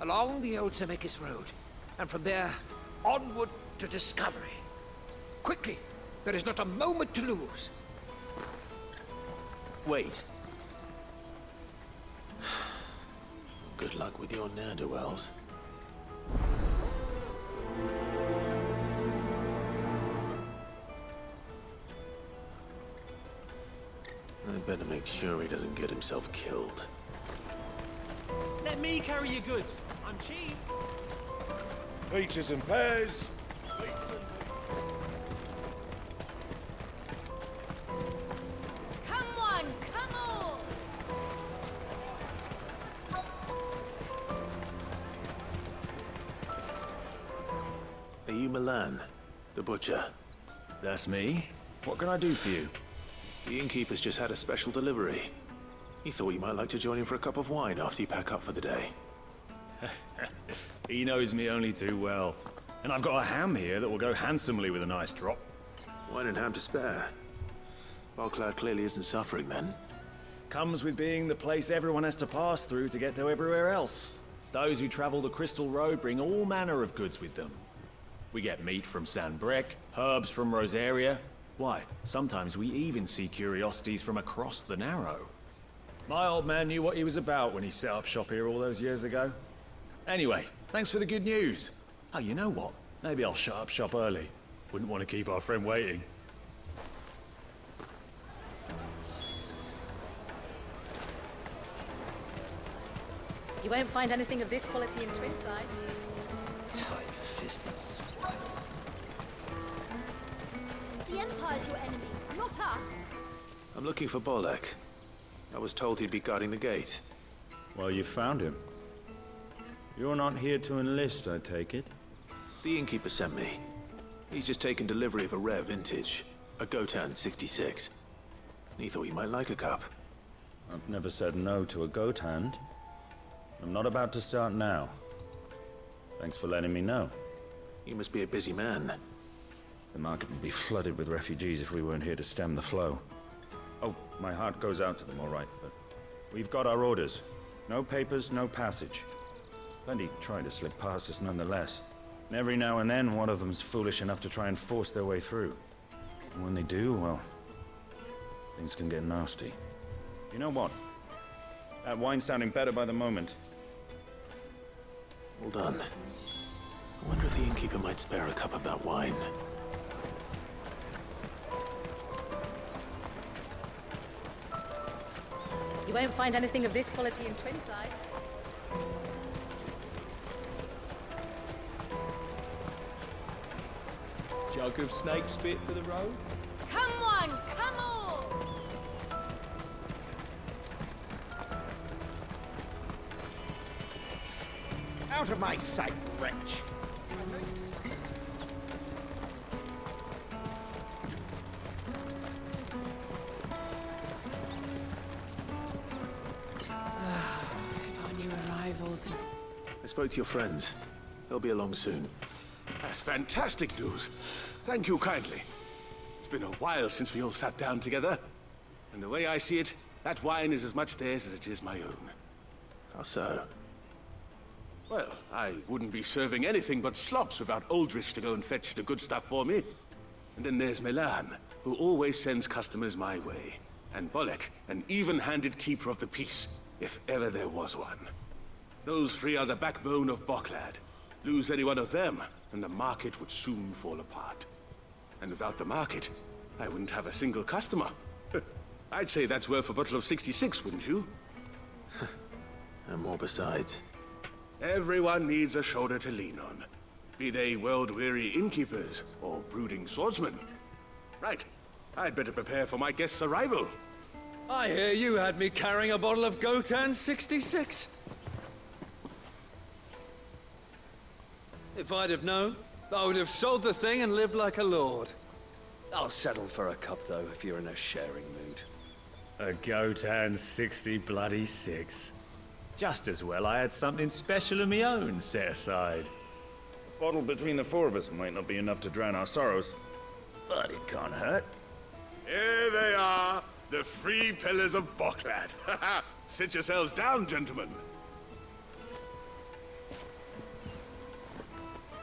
Along the old Zemeckis Road. And from there, onward to discovery. Quickly! There is not a moment to lose. Wait. Good luck with your ne'er-do-wells. I'd better make sure he doesn't get himself killed. Let me carry your goods. I'm cheap. Peaches and pears. Come on, come on! Are you Milan, the butcher? That's me. What can I do for you? The innkeeper's just had a special delivery. He thought you might like to join him for a cup of wine after you pack up for the day. He knows me only too well. And I've got a ham here that will go handsomely with a nice drop. Wine and ham to spare. Bocklad clearly isn't suffering then. Comes with being the place everyone has to pass through to get to everywhere else. Those who travel the Crystal Road bring all manner of goods with them. We get meat from San Brec, herbs from Rosaria. Why, sometimes we even see curiosities from across the Narrow. My old man knew what he was about when he set up shop here all those years ago. Anyway, thanks for the good news. Oh, you know what? Maybe I'll shut up shop early. Wouldn't want to keep our friend waiting. You won't find anything of this quality in Twinside. Tight-fisted swat. The Empire's your enemy, not us. I'm looking for Bolek. I was told he'd be guarding the gate. Well, you found him. You're not here to enlist, I take it? The innkeeper sent me. He's just taken delivery of a rare vintage, a Gotan 66. He thought you might like a cup. I've never said no to a goat hand. I'm not about to start now. Thanks for letting me know. You must be a busy man. The market would be flooded with refugees if we weren't here to stem the flow. Oh, my heart goes out to them, all right, but we've got our orders. No papers, no passage. Plenty try to slip past us nonetheless. And every now and then, one of them's foolish enough to try and force their way through. And when they do, well, things can get nasty. You know what? That wine's sounding better by the moment. Well done. I wonder if the innkeeper might spare a cup of that wine. You won't find anything of this quality in Twinside. Jug of snake spit for the road? Come on, come on! Out of my sight, wretch! Our new arrivals. I spoke to your friends. They'll be along soon. That's fantastic news. Thank you kindly. It's been a while since we all sat down together. And the way I see it, that wine is as much theirs as it is my own. How so? Well, I wouldn't be serving anything but slops without Aldrich to go and fetch the good stuff for me. And then there's Milan, who always sends customers my way. And Bolek, an even-handed keeper of the peace, if ever there was one. Those three are the backbone of Bocklad. Lose any one of them, and the market would soon fall apart. And without the market, I wouldn't have a single customer. I'd say that's worth a bottle of 66, wouldn't you? And more besides. Everyone needs a shoulder to lean on. Be they world-weary innkeepers or brooding swordsmen. Right. I'd better prepare for my guest's arrival. I hear you had me carrying a bottle of Gotan 66. If I'd have known, I would have sold the thing and lived like a lord. I'll settle for a cup, though, if you're in a sharing mood. A Gotan 66. Just as well I had something special of my own set aside. A bottle between the four of us might not be enough to drown our sorrows, but it can't hurt. Here they are, The free pillars of Boklad. Sit yourselves down, gentlemen.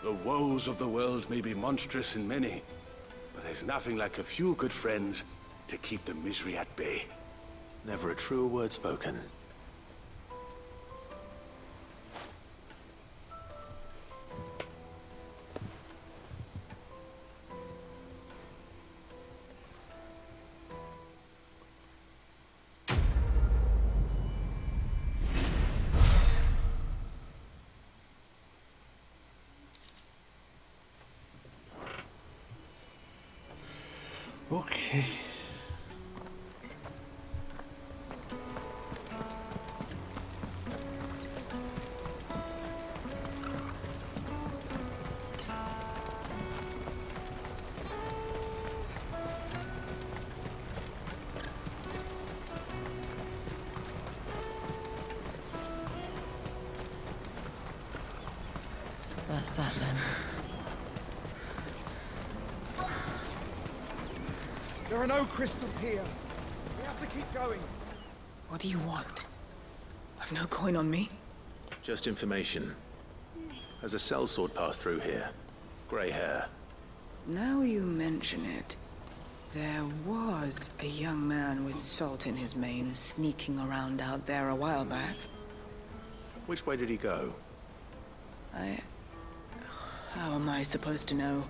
The woes of the world may be monstrous in many, but there's nothing like a few good friends to keep the misery at bay. Never a truer word spoken. Okay. That's that then. There are no crystals here. We have to keep going. What do you want? I've no coin on me. Just information. Has a sellsword passed through here? Grey hair. Now you mention it, there was a young man with salt in his mane sneaking around out there a while back. Which way did he go? How am I supposed to know?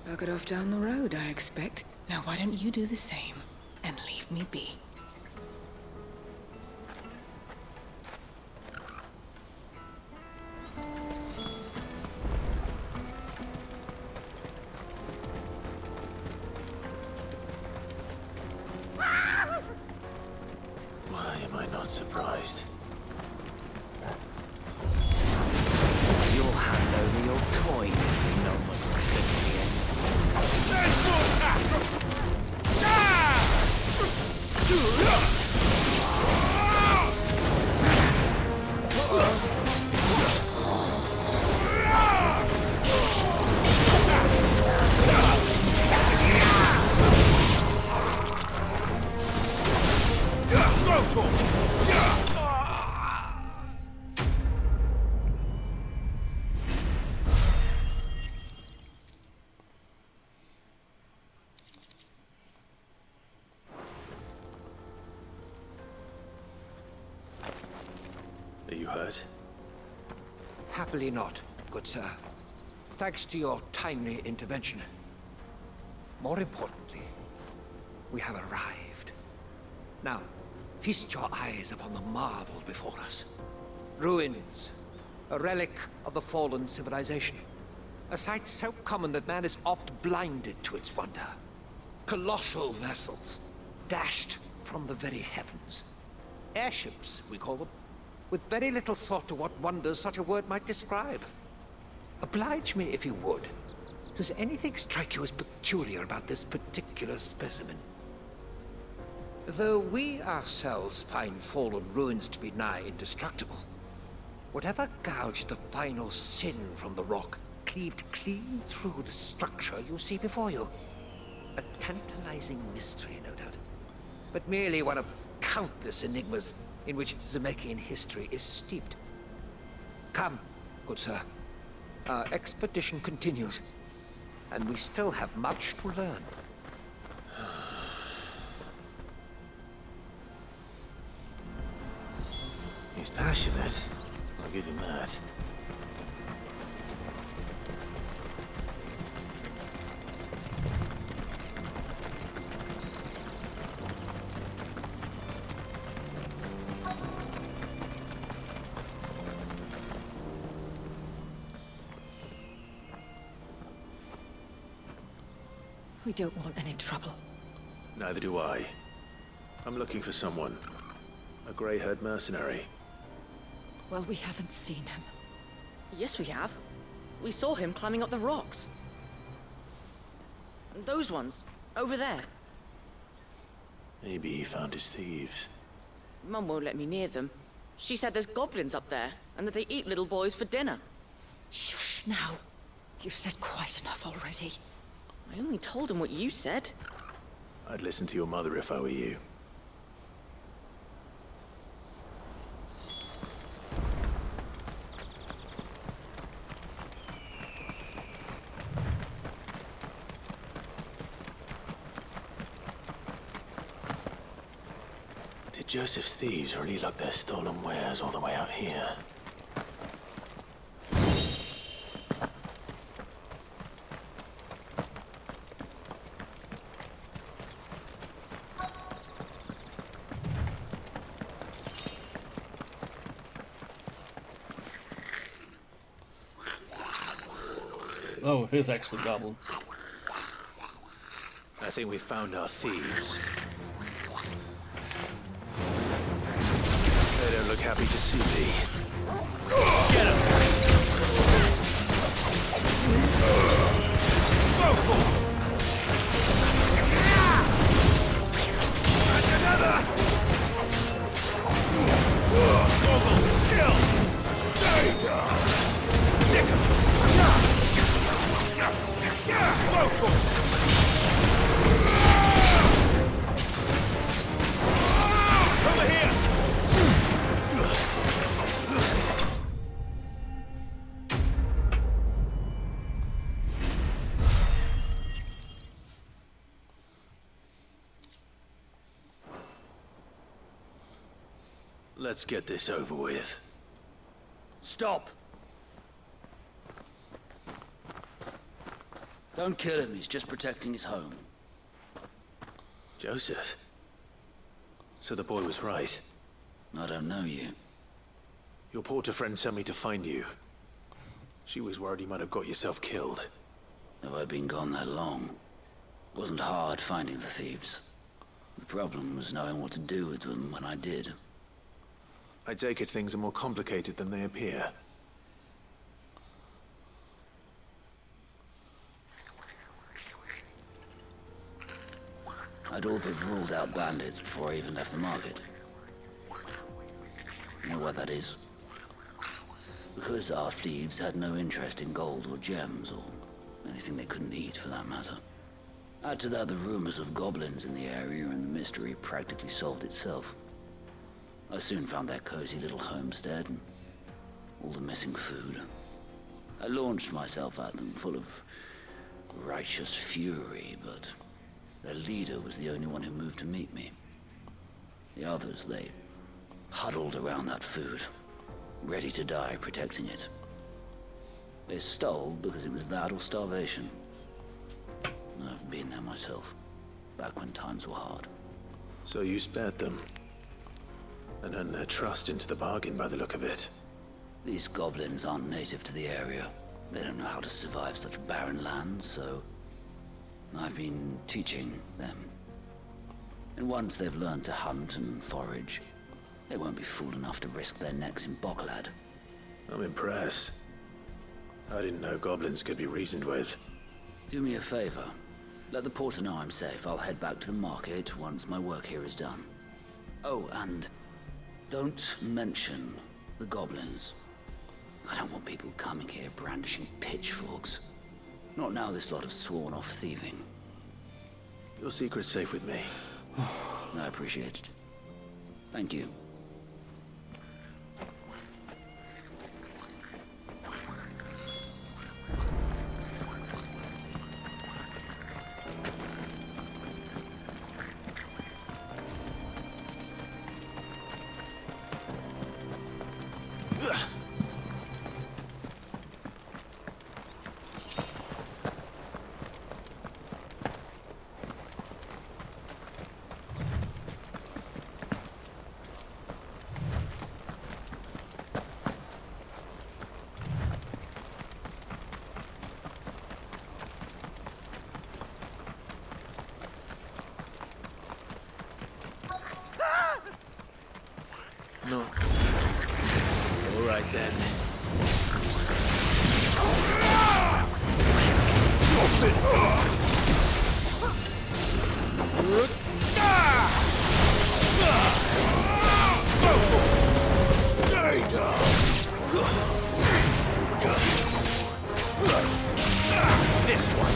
Buggered off down the road, I expect. Now why don't you do the same and leave me be? Why am I not surprised? You'll hand over your coin if no one's clipped the end. There's more attack! Are you hurt? Happily not, good sir. Thanks to your timely intervention. More importantly, we have arrived. Now, feast your eyes upon the marvel before us. Ruins, a relic of the fallen civilization. A sight so common that man is oft blinded to its wonder. Colossal vessels, dashed from the very heavens. Airships, we call them, with very little thought to what wonders such a word might describe. Oblige me if you would. Does anything strike you as peculiar about this particular specimen? Though we ourselves find fallen ruins to be nigh indestructible, whatever gouged the final sin from the rock cleaved clean through the structure you see before you. A tantalizing mystery, no doubt, but merely one of countless enigmas in which Zemeckis history is steeped. Come, good sir. Our expedition continues, and we still have much to learn. He's passionate. I'll give him that. We don't want any trouble. Neither do I. I'm looking for someone. A grey-haired mercenary. Well, we haven't seen him. Yes, we have. We saw him climbing up the rocks. And those ones, over there. Maybe he found his thieves. Mum won't let me near them. She said there's goblins up there, and that they eat little boys for dinner. Shush now. You've said quite enough already. I only told him what you said. I'd listen to your mother if I were you. Did Joseph's thieves really lug their stolen wares all the way out here? Oh, here's actually goblins. I think we found our thieves. They don't look happy to see me. Get him! And another! Kill! Stay down! Dick him! Over here! Let's get this over with. Stop! Don't kill him, he's just protecting his home. Joseph? So the boy was right. I don't know you. Your porter friend sent me to find you. She was worried you might have got yourself killed. Have I been gone that long? It wasn't hard finding the thieves. The problem was knowing what to do with them when I did. I take it things are more complicated than they appear. I'd all but ruled out bandits before I even left the market. You know why that is? Because our thieves had no interest in gold or gems, or anything they couldn't eat for that matter. Add to that the rumors of goblins in the area, and the mystery practically solved itself. I soon found their cozy little homestead, and all the missing food. I launched myself at them, full of righteous fury, but their leader was the only one who moved to meet me. The others, they huddled around that food, ready to die protecting it. They stole because it was that or starvation. I've been there myself, back when times were hard. So you spared them, and earned their trust into the bargain by the look of it. These goblins aren't native to the area. They don't know how to survive such barren lands, so I've been teaching them. And once they've learned to hunt and forage, they won't be fool enough to risk their necks in Boklad. I'm impressed. I didn't know goblins could be reasoned with. Do me a favor. Let the porter know I'm safe. I'll head back to the market once my work here is done. Oh, and don't mention the goblins. I don't want people coming here brandishing pitchforks. Not now this lot have sworn off thieving. Your secret's safe with me. I appreciate it. Thank you. No. All right then. Stay down. This one.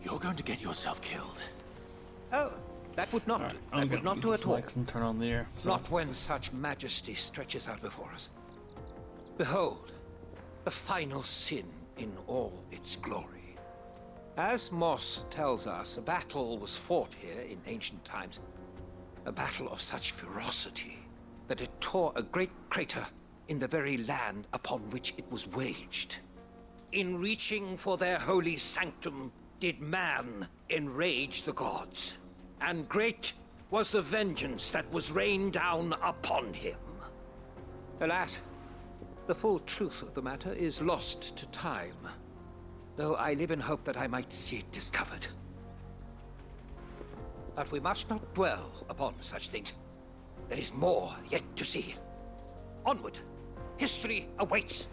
You're going to get yourself killed. Oh, That would not do. I'm That would gonna not use do this at all. Lex and turn on the air. So. Not when such majesty stretches out before us. Behold, the final sin in all its glory. As Moss tells us, a battle was fought here in ancient times. A battle of such ferocity that it tore a great crater in the very land upon which it was waged. In reaching for their holy sanctum, did man enrage the gods, and great was the vengeance that was rained down upon him. Alas, the full truth of the matter is lost to time, though I live in hope that I might see it discovered. But we must not dwell upon such things. There is more yet to see. Onward! History awaits!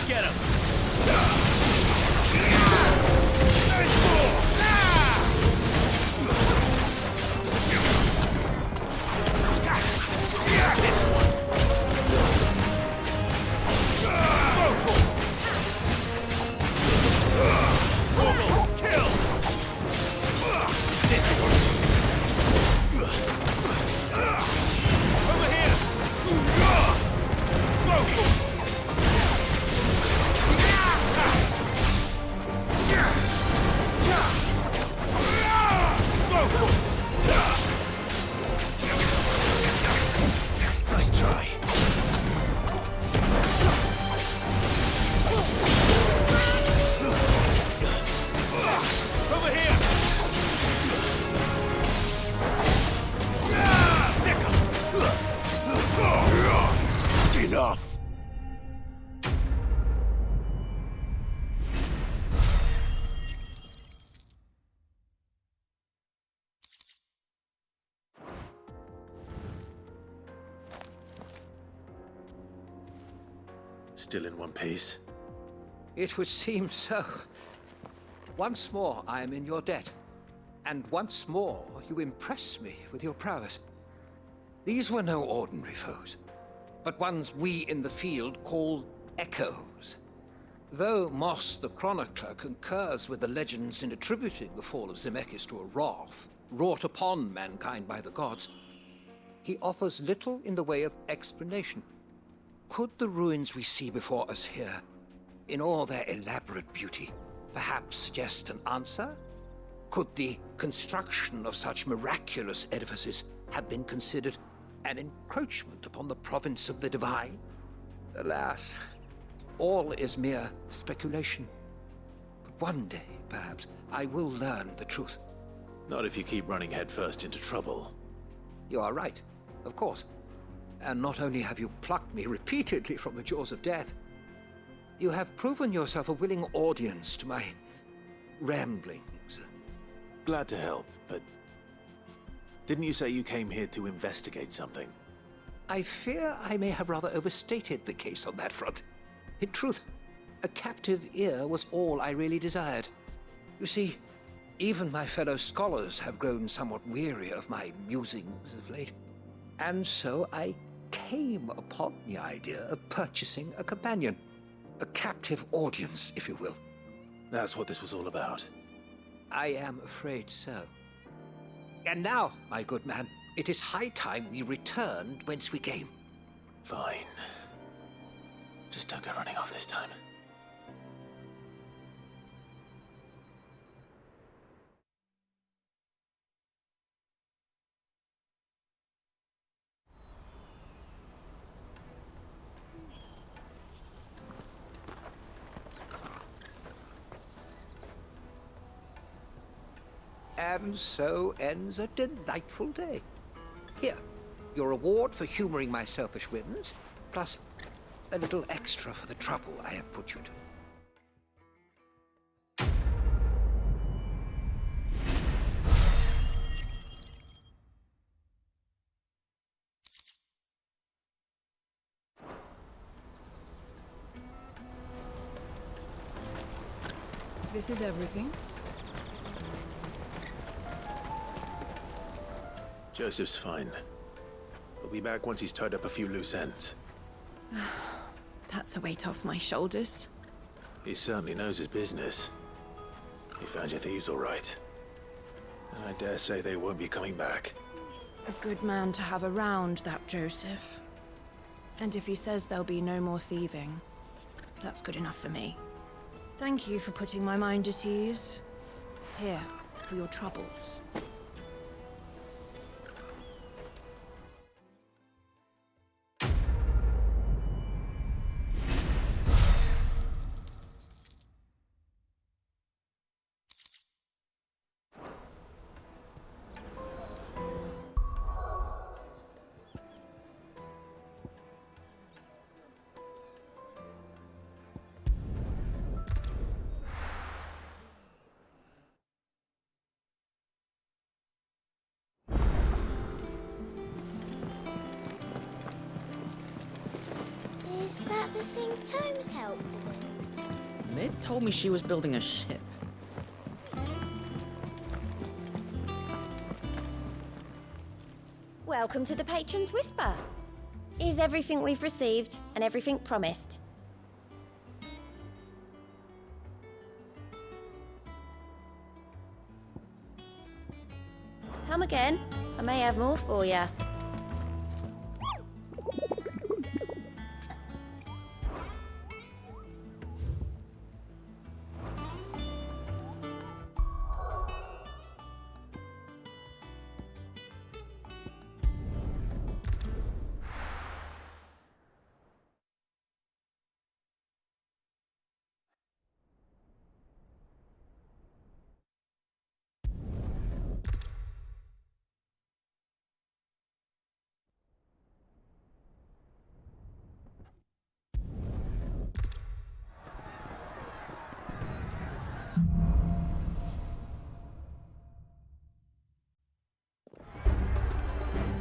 Get him! Nice try. Over here! Enough. Still in one piece? It would seem so. Once more I am in your debt, and once more you impress me with your prowess. These were no ordinary foes, but ones we in the field call echoes. Though Moss the Chronicler concurs with the legends in attributing the fall of Zemeckis to a wrath wrought upon mankind by the gods, he offers little in the way of explanation. Could the ruins we see before us here, in all their elaborate beauty, perhaps suggest an answer? Could the construction of such miraculous edifices have been considered an encroachment upon the province of the divine? Alas, all is mere speculation. But one day, perhaps, I will learn the truth. Not if you keep running headfirst into trouble. You are right, of course. And not only have you plucked me repeatedly from the jaws of death, you have proven yourself a willing audience to my ramblings. Glad to help, but didn't you say you came here to investigate something? I fear I may have rather overstated the case on that front. In truth, a captive ear was all I really desired. You see, even my fellow scholars have grown somewhat weary of my musings of late. And so I came upon the idea of purchasing a companion. A captive audience, if you will. That's what this was all about. I am afraid so. And now, my good man, it is high time we returned whence we came. Fine. Just don't go running off this time. And so ends a delightful day. Here, your reward for humoring my selfish whims, plus a little extra for the trouble I have put you to. This is everything. Joseph's fine. He'll be back once he's tied up a few loose ends. That's a weight off my shoulders. He certainly knows his business. He found your thieves all right. And I dare say they won't be coming back. A good man to have around, that Joseph. And if he says there'll be no more thieving, that's good enough for me. Thank you for putting my mind at ease. Here, for your troubles. Is that the thing Tomes helped with? Mid told me she was building a ship. Welcome to the Patron's Whisper. Is everything we've received and everything promised? Come again. I may have more for you.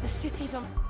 The city's on